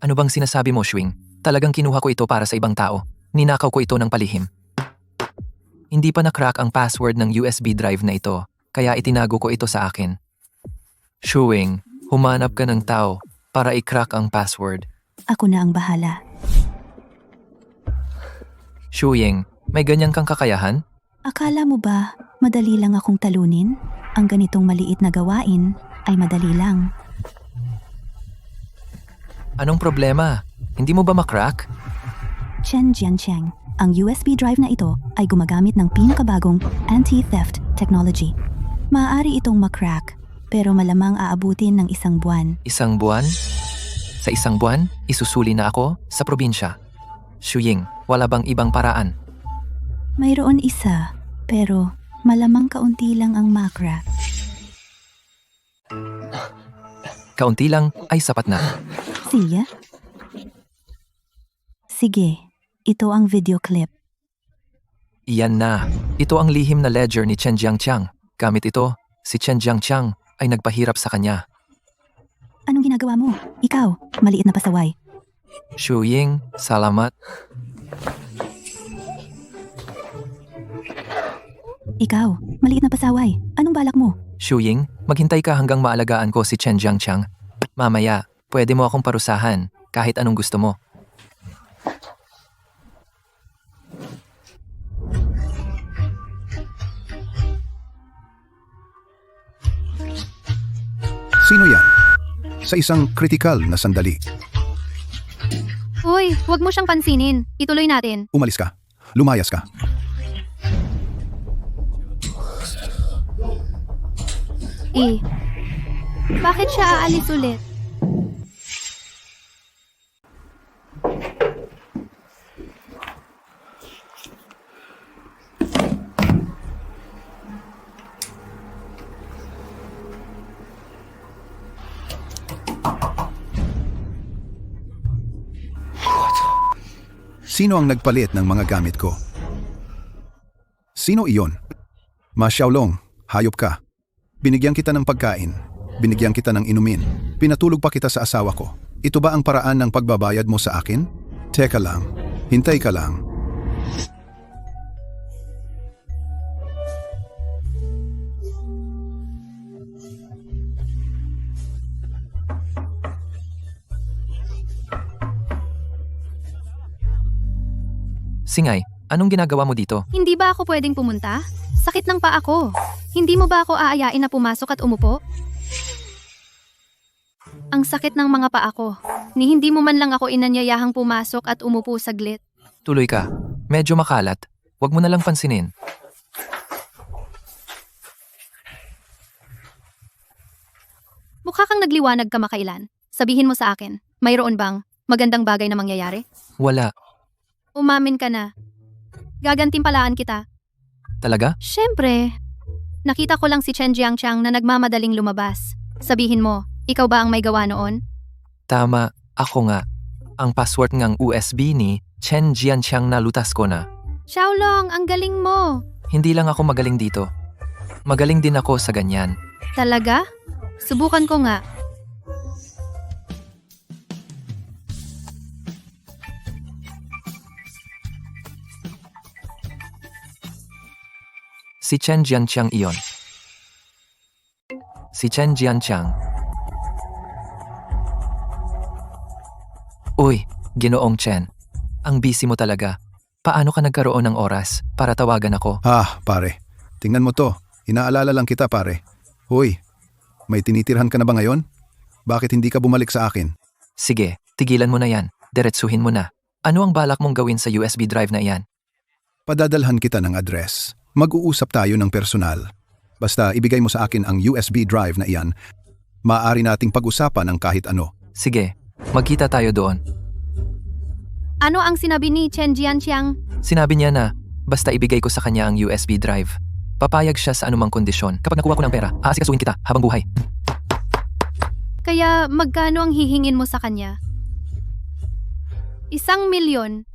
Ano bang sinasabi mo, Shuying? Talagang kinuha ko ito para sa ibang tao. Ninakaw ko ito ng palihim. Hindi pa na-crack ang password ng USB drive na ito, kaya itinago ko ito sa akin. Shuying, humanap ka ng tao para i-crack ang password. Ako na ang bahala. Shuying, may ganyan kang kakayahan? Akala mo ba madali lang akong talunin? Ang ganitong maliit na gawain ay madali lang. Anong problema? Hindi mo ba ma-crack? Chen Jianqiang, ang USB drive na ito ay gumagamit ng pinakabagong anti-theft technology. Maaari itong ma-crack, pero malamang aabutin ng 1 buwan. 1 buwan? Sa 1 buwan, isusuli na ako sa probinsya. Shuying, wala bang ibang paraan? Mayroon isa, pero malamang kaunti lang ang ma-crack. Kaunti lang ay sapat na. Siya? Sige, ito ang video clip. Iyan na. Ito ang lihim na ledger ni Chen Jianqiang. Gamit ito, si Chen Jianqiang ay nagpahirap sa kanya. Anong ginagawa mo? Ikaw, maliit na pasaway. Shuying, salamat. Ikaw, maliit na pasaway. Anong balak mo? Shuying, maghintay ka hanggang maalagaan ko si Chen Jianqiang. Mamaya, pwede mo akong parusahan kahit anong gusto mo. Sino yan? Sa isang kritikal na sandali. Hoy, huwag mo siyang pansinin. Ituloy natin. Umalis ka. Lumayas ka. Bakit siya aalis ulit? Sino ang nagpalit ng mga gamit ko? Sino iyon? Ma Xiaolong, hayop ka. Binigyan kita ng pagkain. Binigyan kita ng inumin. Pinatulog pa kita sa asawa ko. Ito ba ang paraan ng pagbabayad mo sa akin? Teka lang. Hintay ka lang. Singay, anong ginagawa mo dito? Hindi ba ako pwedeng pumunta? Sakit ng paa ko. Hindi mo ba ako aayain na pumasok at umupo? Ang sakit ng mga paa ko. Ni hindi mo man lang ako inanyayahang pumasok at umupo saglit. Tuloy ka. Medyo makalat. Huwag mo na lang pansinin. Mukha kang nagliwanag kamakailan. Sabihin mo sa akin, mayroon bang magandang bagay na mangyayari? Wala. Umamin ka na. Gagantimpalaan kita. Talaga? Siyempre. Nakita ko lang si Chen Jiangchang na nagmamadaling lumabas. Sabihin mo, ikaw ba ang may gawa noon? Tama, ako nga. Ang password ngang USB ni Chen Jianqiang na lutas ko na. Xiaolong, ang galing mo. Hindi lang ako magaling dito. Magaling din ako sa ganyan. Talaga? Subukan ko nga. Si Chen Jianqiang iyon. Si Chen Jianqiang. Uy, Ginoong Chen. Ang busy mo talaga. Paano ka nagkaroon ng oras para tawagan ako? Pare. Tingnan mo to. Inaalala lang kita, pare. Hoy, may tinitirhan ka na ba ngayon? Bakit hindi ka bumalik sa akin? Sige, tigilan mo na yan. Diretsuhin mo na. Ano ang balak mong gawin sa USB drive na iyan? Padadalhan kita ng address. Mag-uusap tayo ng personal. Basta ibigay mo sa akin ang USB drive na iyan, maaari nating pag-usapan ang kahit ano. Sige, magkita tayo doon. Ano ang sinabi ni Chen Jianqiang? Sinabi niya na, basta ibigay ko sa kanya ang USB drive. Papayag siya sa anumang kondisyon. Kapag nakuha ko ng pera, aasikasuhin kita habang buhay. Kaya magkano ang hihingin mo sa kanya? 1,000,000.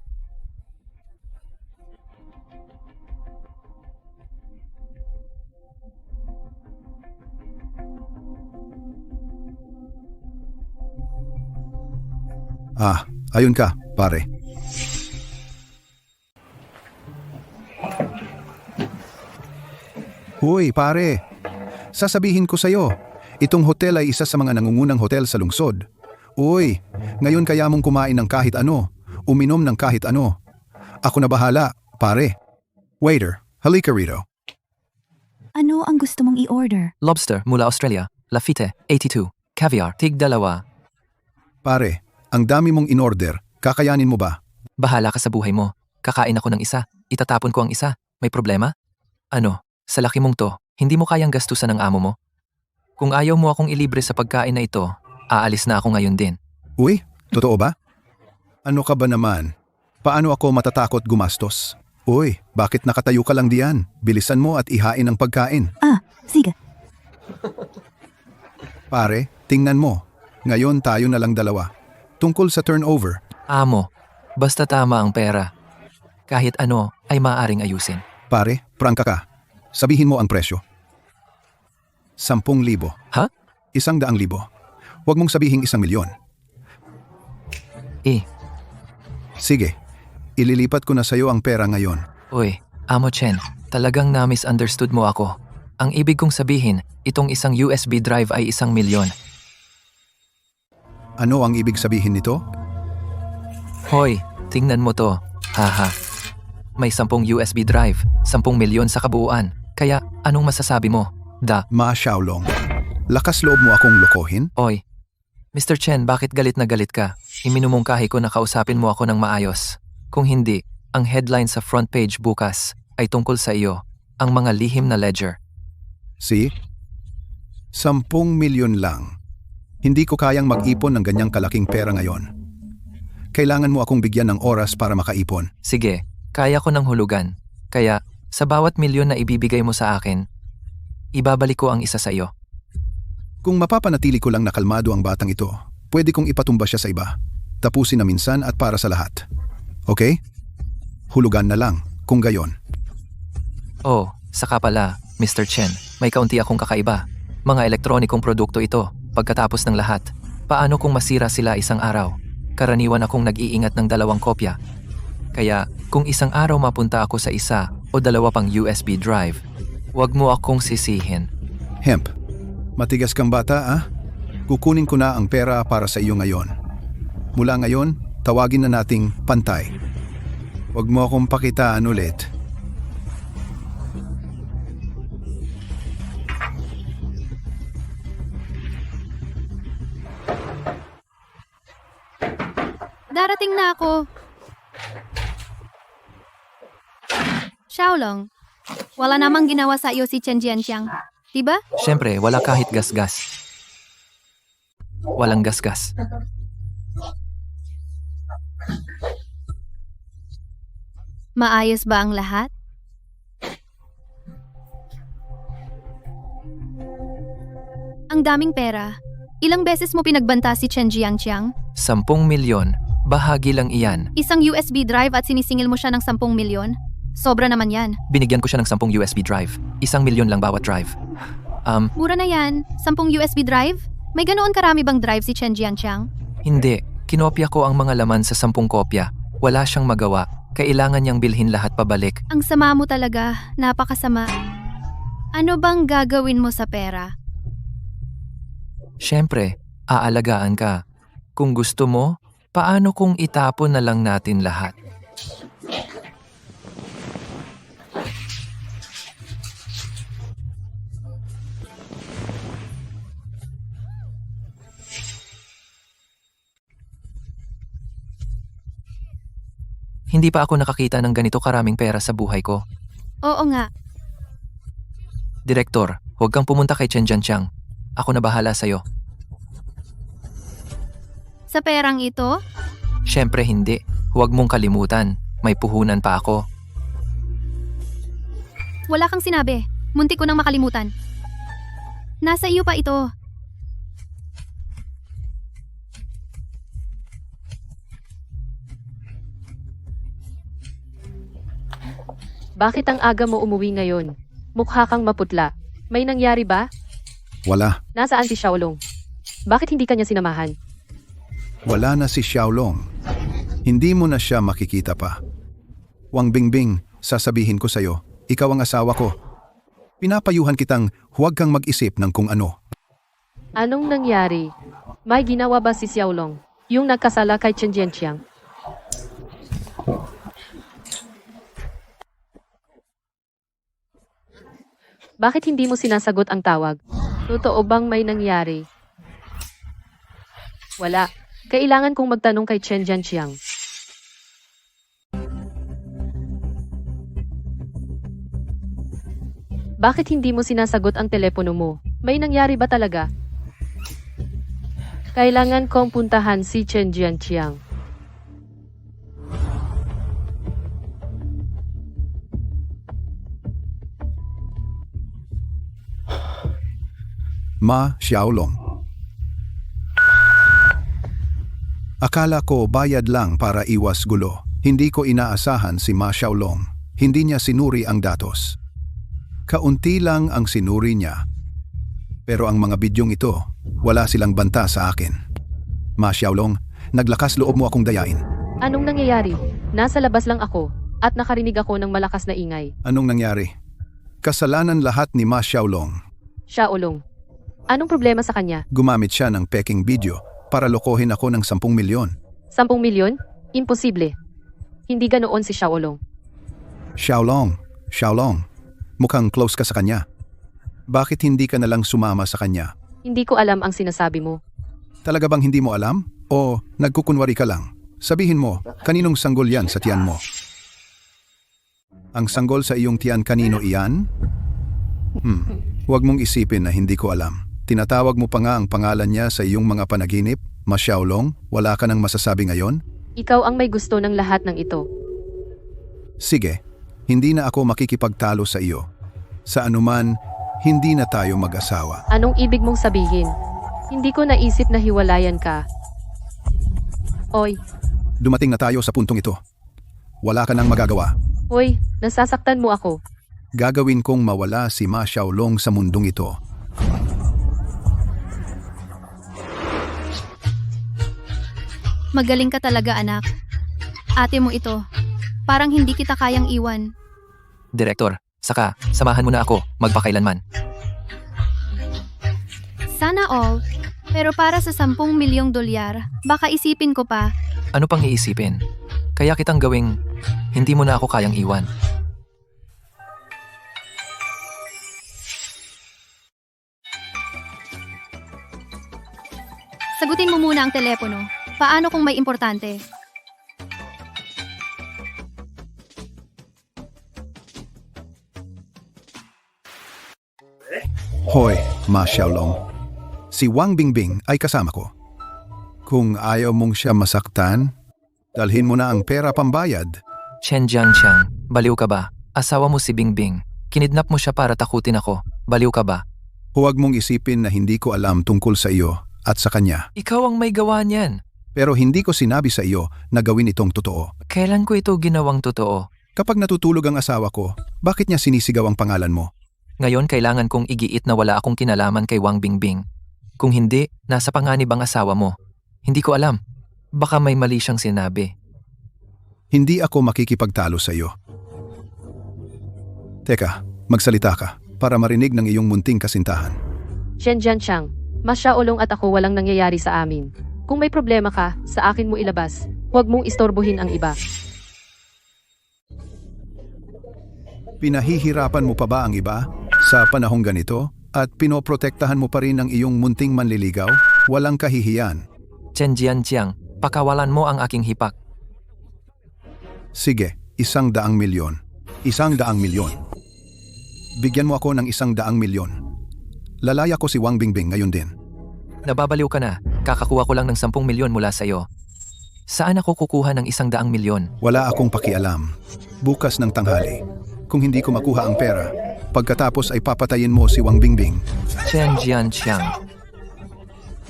Ayun ka, pare. Hoy, pare. Sasabihin ko sa'yo, itong hotel ay isa sa mga nangungunang hotel sa lungsod. Uy, ngayon kaya mong kumain ng kahit ano, uminom ng kahit ano. Ako na bahala, pare. Waiter, halika rito. Ano ang gusto mong i-order? Lobster mula Australia, Lafitte, 82. Caviar, tig 2. Pare, ang dami mong in-order, kakayanin mo ba? Bahala ka sa buhay mo. Kakain ako ng isa, itatapon ko ang isa. May problema? Ano, sa laki mong to, hindi mo kayang gastusan ng amo mo? Kung ayaw mo akong ilibre sa pagkain na ito, aalis na ako ngayon din. Uy, totoo ba? Ano ka ba naman? Paano ako matatakot gumastos? Uy, bakit nakatayo ka lang diyan? Bilisan mo at ihain ang pagkain. Sige. Pare, tingnan mo. Ngayon tayo na lang dalawa. Tungkol sa turnover. Amo, basta tama ang pera. Kahit ano ay maaaring ayusin. Pare, prangka ka. Sabihin mo ang presyo. 10,000. Ha? 100,000. Huwag mong sabihin 1,000,000. Sige, ililipat ko na sa'yo ang pera ngayon. Uy, Amo Chen, talagang na-misunderstood mo ako. Ang ibig kong sabihin, itong isang USB drive ay 1,000,000. Ano ang ibig sabihin nito? Hoy, tingnan mo to. Haha. May 10 USB drive, 10,000,000 sa kabuuan. Kaya, anong masasabi mo? Ma Xiaolong, lakas loob mo akong lokohin? Oy, Mr. Chen, bakit galit na galit ka? Iminumungkahi ko na kausapin mo ako ng maayos. Kung hindi, ang headline sa front page bukas ay tungkol sa iyo, ang mga lihim na ledger. See? 10 milyon lang. Hindi ko kayang mag-ipon ng ganyang kalaking pera ngayon. Kailangan mo akong bigyan ng oras para makaipon. Sige, kaya ko ng hulugan. Kaya, sa bawat milyon na ibibigay mo sa akin, ibabalik ko ang isa sa iyo. Kung mapapanatili ko lang na kalmado ang batang ito, pwede kong ipatumba siya sa iba. Tapusin na minsan at para sa lahat. Okay? Hulugan na lang, kung gayon. Oh, saka pala, Mr. Chen, may kaunti akong kakaiba. Mga elektronikong produkto ito, pagkatapos ng lahat. Paano kung masira sila isang araw? Karaniwan akong nag-iingat ng 2 kopya. Kaya, kung isang araw mapunta ako sa 1 o 2 pang USB drive, wag mo akong sisihin. Hemp, matigas kang bata ah? Kukunin ko na ang pera para sa iyo ngayon. Mula ngayon, tawagin na nating pantay. Huwag mo akong pakitaan ulit. Darating na ako. Xiaolong, wala namang ginawa sa iyo si Chen Jianxiang, diba? Siyempre, wala kahit gasgas. Walang gasgas. Maayos ba ang lahat? Ang daming pera. Ilang beses mo pinagbanta si Chen Jianxiang? 10 milyon, bahagi lang iyan. Isang USB drive at sinisingil mo siya ng 10 milyon? Sobra naman yan. Binigyan ko siya ng 10 USB drive. 1 milyon lang bawat drive. Mura na yan. 10 USB drive? May ganoon karami bang drive si Chen Jianxiang? Hindi. Kinopya ko ang mga laman sa 10 kopya. Wala siyang magawa. Kailangan niyang bilhin lahat pabalik. Ang sama mo talaga. Napakasama. Ano bang gagawin mo sa pera? Siyempre, aalagaan ka. Kung gusto mo, paano kung itapon na lang natin lahat? Hindi pa ako nakakita ng ganito karaming pera sa buhay ko. Oo nga. Direktor, huwag kang pumunta kay Chen Jianxiang. Ako na bahala sa'yo. Sa perang ito? Siyempre hindi. Huwag mong kalimutan. May puhunan pa ako. Wala kang sinabi. Muntik ko nang makalimutan. Nasa iyo pa ito. Bakit ang aga mo umuwi ngayon? Mukha kang maputla. May nangyari ba? Wala. Nasaan si Xiaolong? Bakit hindi kanya sinamahan? Wala na si Xiaolong. Hindi mo na siya makikita pa. Wang Bingbing, sasabihin ko sa'yo, ikaw ang asawa ko. Pinapayuhan kitang huwag kang mag-isip ng kung ano. Anong nangyari? May ginawa ba si Xiaolong? Yung nagkasala kay Chen Jianxiang? Bakit hindi mo sinasagot ang tawag? Totoo bang may nangyari? Wala. Kailangan kong magtanong kay Chen Jianxiang. Bakit hindi mo sinasagot ang telepono mo? May nangyari ba talaga? Kailangan kong puntahan si Chen Jianxiang. Ma Xiaolong. Akala ko bayad lang para iwas gulo. Hindi ko inaasahan si Ma Xiaolong. Hindi niya sinuri ang datos. Kaunti lang ang sinuri niya. Pero ang mga bidyong ito, wala silang banta sa akin. Ma Xiaolong, naglakas loob mo akong dayain. Anong nangyayari? Nasa labas lang ako at nakarinig ako ng malakas na ingay. Anong nangyari? Kasalanan lahat ni Ma Xiaolong. Xiaolong. Anong problema sa kanya? Gumamit siya ng peking video para lokohin ako ng 10 milyon. 10 milyon? Imposible. Hindi ganoon si Xiaolong. Xiaolong, mukhang close ka sa kanya. Bakit hindi ka nalang sumama sa kanya? Hindi ko alam ang sinasabi mo. Talaga bang hindi mo alam? O nagkukunwari ka lang? Sabihin mo, kaninong sanggol yan sa tiyan mo? Ang sanggol sa iyong tiyan kanino iyan? Huwag mong isipin na hindi ko alam. Tinatawag mo pa nga ang pangalan niya sa iyong mga panaginip? Ma Xiaolong, wala ka nang masasabi ngayon? Ikaw ang may gusto ng lahat ng ito. Sige, hindi na ako makikipagtalo sa iyo. Sa anuman, hindi na tayo mag-asawa. Anong ibig mong sabihin? Hindi ko naisip na hiwalayan ka. Oy, Dumating na tayo sa puntong ito. Wala ka nang magagawa. hoy, nasasaktan mo ako. Gagawin kong mawala si Ma Xiaolong sa mundong ito. Magaling ka talaga, anak. Ate mo ito. Parang hindi kita kayang iwan. Direktor, saka, samahan mo na ako, magpakailanman. Sana all. Pero para sa 10 milyong dolyar, baka isipin ko pa. Ano pang iisipin? Kaya kitang gawing, hindi mo na ako kayang iwan. Sagutin mo muna ang telepono. Paano kung may importante? Hoy, Ma Xiaolong. Si Wang Bingbing ay kasama ko. Kung ayaw mong siya masaktan, dalhin mo na ang pera pambayad. Chen Jiangqiang, baliw ka ba? Asawa mo si Bingbing. Kinidnap mo siya para takutin ako. Baliw ka ba? Huwag mong isipin na hindi ko alam tungkol sa iyo at sa kanya. Ikaw ang may gawa niyan. Pero hindi ko sinabi sa iyo na gawin itong totoo. Kailan ko ito ginawang totoo? Kapag natutulog ang asawa ko, bakit niya sinisigaw ang pangalan mo? Ngayon kailangan kong igiit na wala akong kinalaman kay Wang Bingbing. Kung hindi, nasa panganib ang asawa mo. Hindi ko alam. Baka may mali siyang sinabi. Hindi ako makikipagtalo sa iyo. Teka, magsalita ka para marinig ng iyong munting kasintahan. Shen Jianqiang, Ma Xiaolong at ako walang nangyayari sa amin. Kung may problema ka, sa akin mo ilabas. Huwag mong istorbohin ang iba. Pinahihirapan mo pa ba ang iba sa panahong ganito at pinoprotektahan mo pa rin ang iyong munting manliligaw? Walang kahihiyan. Chen Jiangqiang, pakawalan mo ang aking hipak. Sige, 100 milyon. 100 milyon. Bigyan mo ako ng 100 milyon. Lalaya ko si Wang Bingbing ngayon din. Nababaliw ka na. Kakakuha ko lang ng 10 milyon mula sa'yo. Saan ako kukuha ng 100 milyon? Wala akong pakialam. Bukas ng tanghali. Kung hindi ko makuha ang pera, pagkatapos ay papatayin mo si Wang Bingbing. Chen Jiangqiang.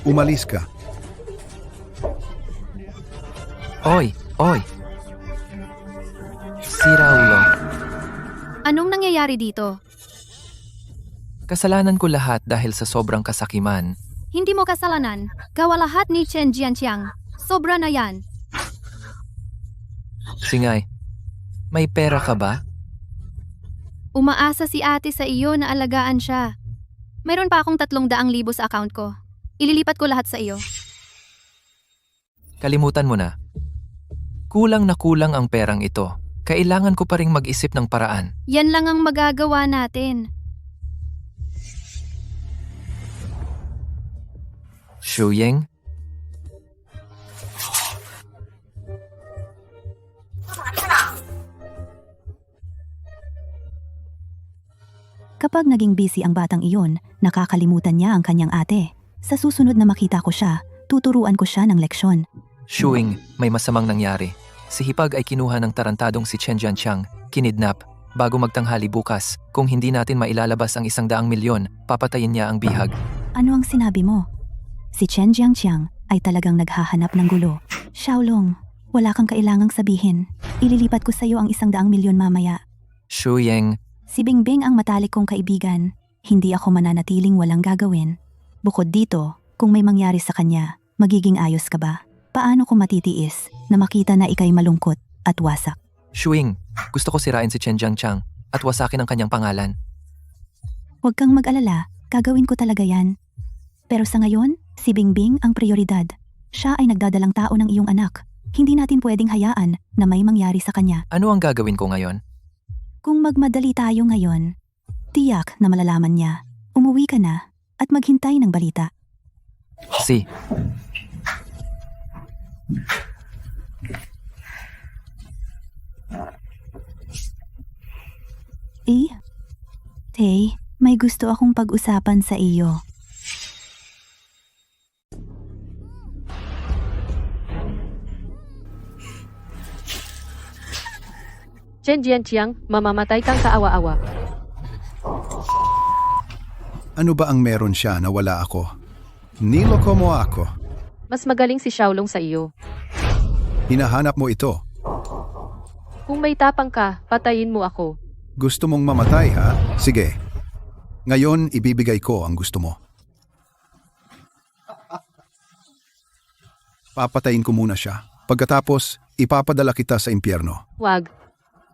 Umalis ka. Oy! Sira ulo. Anong nangyayari dito? Kasalanan ko lahat dahil sa sobrang kasakiman. Hindi mo kasalanan. Gawa lahat ni Chen Jianqiang. Sobra na yan. Singay, may pera ka ba? Umaasa si ate sa iyo na alagaan siya. Mayroon pa akong 300,000 sa account ko. Ililipat ko lahat sa iyo. Kalimutan mo na. Kulang na kulang ang perang ito. Kailangan ko pa ring mag-isip ng paraan. Yan lang ang magagawa natin. Shuying? Kapag naging busy ang batang iyon, nakakalimutan niya ang kanyang ate. Sa susunod na makita ko siya, tuturuan ko siya ng leksyon. Shuying, may masamang nangyari. Si Hipag ay kinuha ng tarantadong si Chen Jianqiang, kinidnap. Bago magtanghali bukas, kung hindi natin mailalabas ang 100 milyon, papatayin niya ang bihag. Ano ang sinabi mo? Si Chen Jiangqiang ay talagang naghahanap ng gulo. Xiaolong, wala kang kailangang sabihin. Ililipat ko sa iyo ang 100 milyon mamaya. Shuying, Si Bingbing ang matalik kong kaibigan. Hindi ako mananatiling walang gagawin. Bukod dito, kung may mangyari sa kanya, magiging ayos ka ba? Paano ko matitiis na makita na ikay malungkot at wasak? Shuying, gusto ko sirain si Chen Jiangqiang at wasakin ang kanyang pangalan. Huwag kang mag-alala, gagawin ko talaga yan. Pero sa ngayon, si Bingbing ang prioridad. Siya ay nagdadalang tao ng iyong anak. Hindi natin pwedeng hayaan na may mangyari sa kanya. Ano ang gagawin ko ngayon? Kung magmadali tayo ngayon, tiyak na malalaman niya. Umuwi ka na at maghintay ng balita. Si. Tay, may gusto akong pag-usapan sa iyo. Chen Jianqiang, mamamatay kang kaawa-awa. Ano ba ang meron siya na wala ako? Niloko mo ako. Mas magaling si Xiaolong sa iyo. Hinahanap mo ito. Kung may tapang ka, patayin mo ako. Gusto mong mamatay, ha? Sige. Ngayon, ibibigay ko ang gusto mo. Papatayin ko muna siya. Pagkatapos, ipapadala kita sa impyerno. Wag.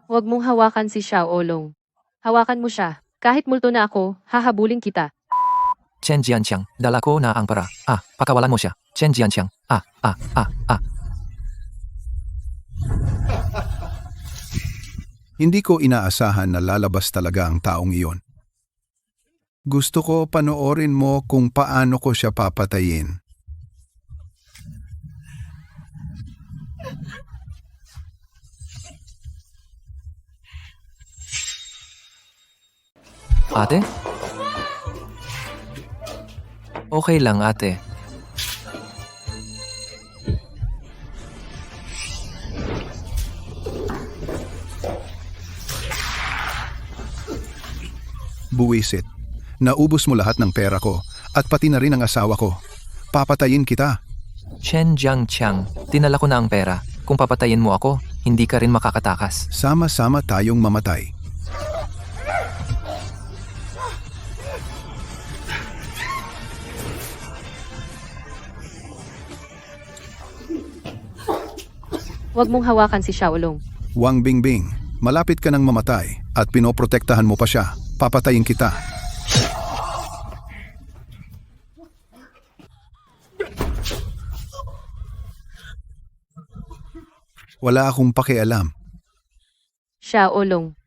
Wag mong hawakan si Xiaolong. Hawakan mo siya. Kahit multo na ako, hahabulin kita. Chen Jianqiang, dala ko na ang para. Pakawalan mo siya. Chen Jianqiang. Hindi ko inaasahan na lalabas talaga ang taong iyon. Gusto ko panoorin mo kung paano ko siya papatayin. Ate? Okay lang, ate. Buwisit. Naubos mo lahat ng pera ko at pati na rin ang asawa ko. Papatayin kita. Chen Jianqiang, tinala ko na ang pera. Kung papatayin mo ako, hindi ka rin makakatakas. Sama-sama tayong mamatay. Wag mong hawakan si Xiaolong. Wang Bingbing, malapit ka nang mamatay at pinoprotektahan mo pa siya. Papatayin kita. Wala akong pakialam. Xiaolong.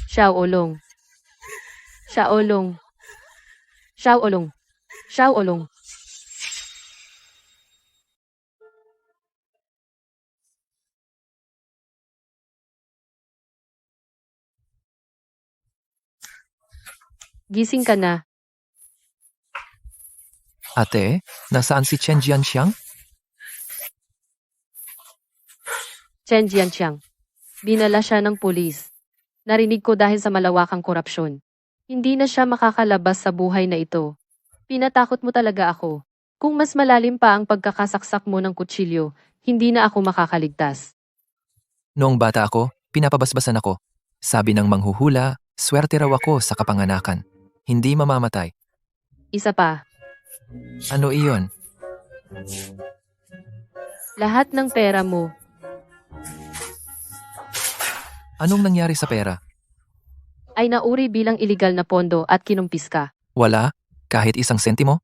Xiaolong. Xiaolong. Xiaolong. Xiaolong. Gising ka na. Ate, nasaan si Chen Jianqiang? Chen Jianqiang. Dinala siya ng pulis. Narinig ko dahil sa malawakang korupsyon. Hindi na siya makakalabas sa buhay na ito. Pinatakot mo talaga ako. Kung mas malalim pa ang pagkakasaksak mo ng kutsilyo, hindi na ako makakaligtas. Noong bata ako, pinapabasbasan ako. Sabi ng manghuhula, swerte raw ako sa kapanganakan. Hindi mamamatay. Isa pa, Ano iyon? lahat ng pera mo. Anong nangyari sa pera? Ay nauri bilang iligal na pondo at kinumpis ka. Wala? Kahit isang sentimo?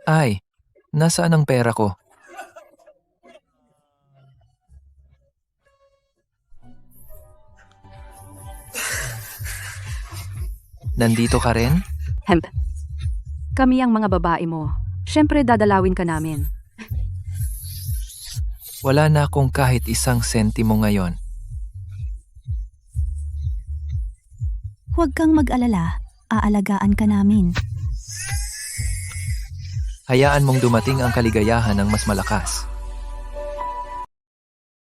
Ay, nasaan ang pera ko? Nandito ka rin? Hemp. Kami ang mga babae mo. Siyempre dadalawin ka namin. Wala na akong kahit isang sentimo ngayon. Huwag kang mag-alala. Aalagaan ka namin. Hayaan mong dumating ang kaligayahan ng mas malakas.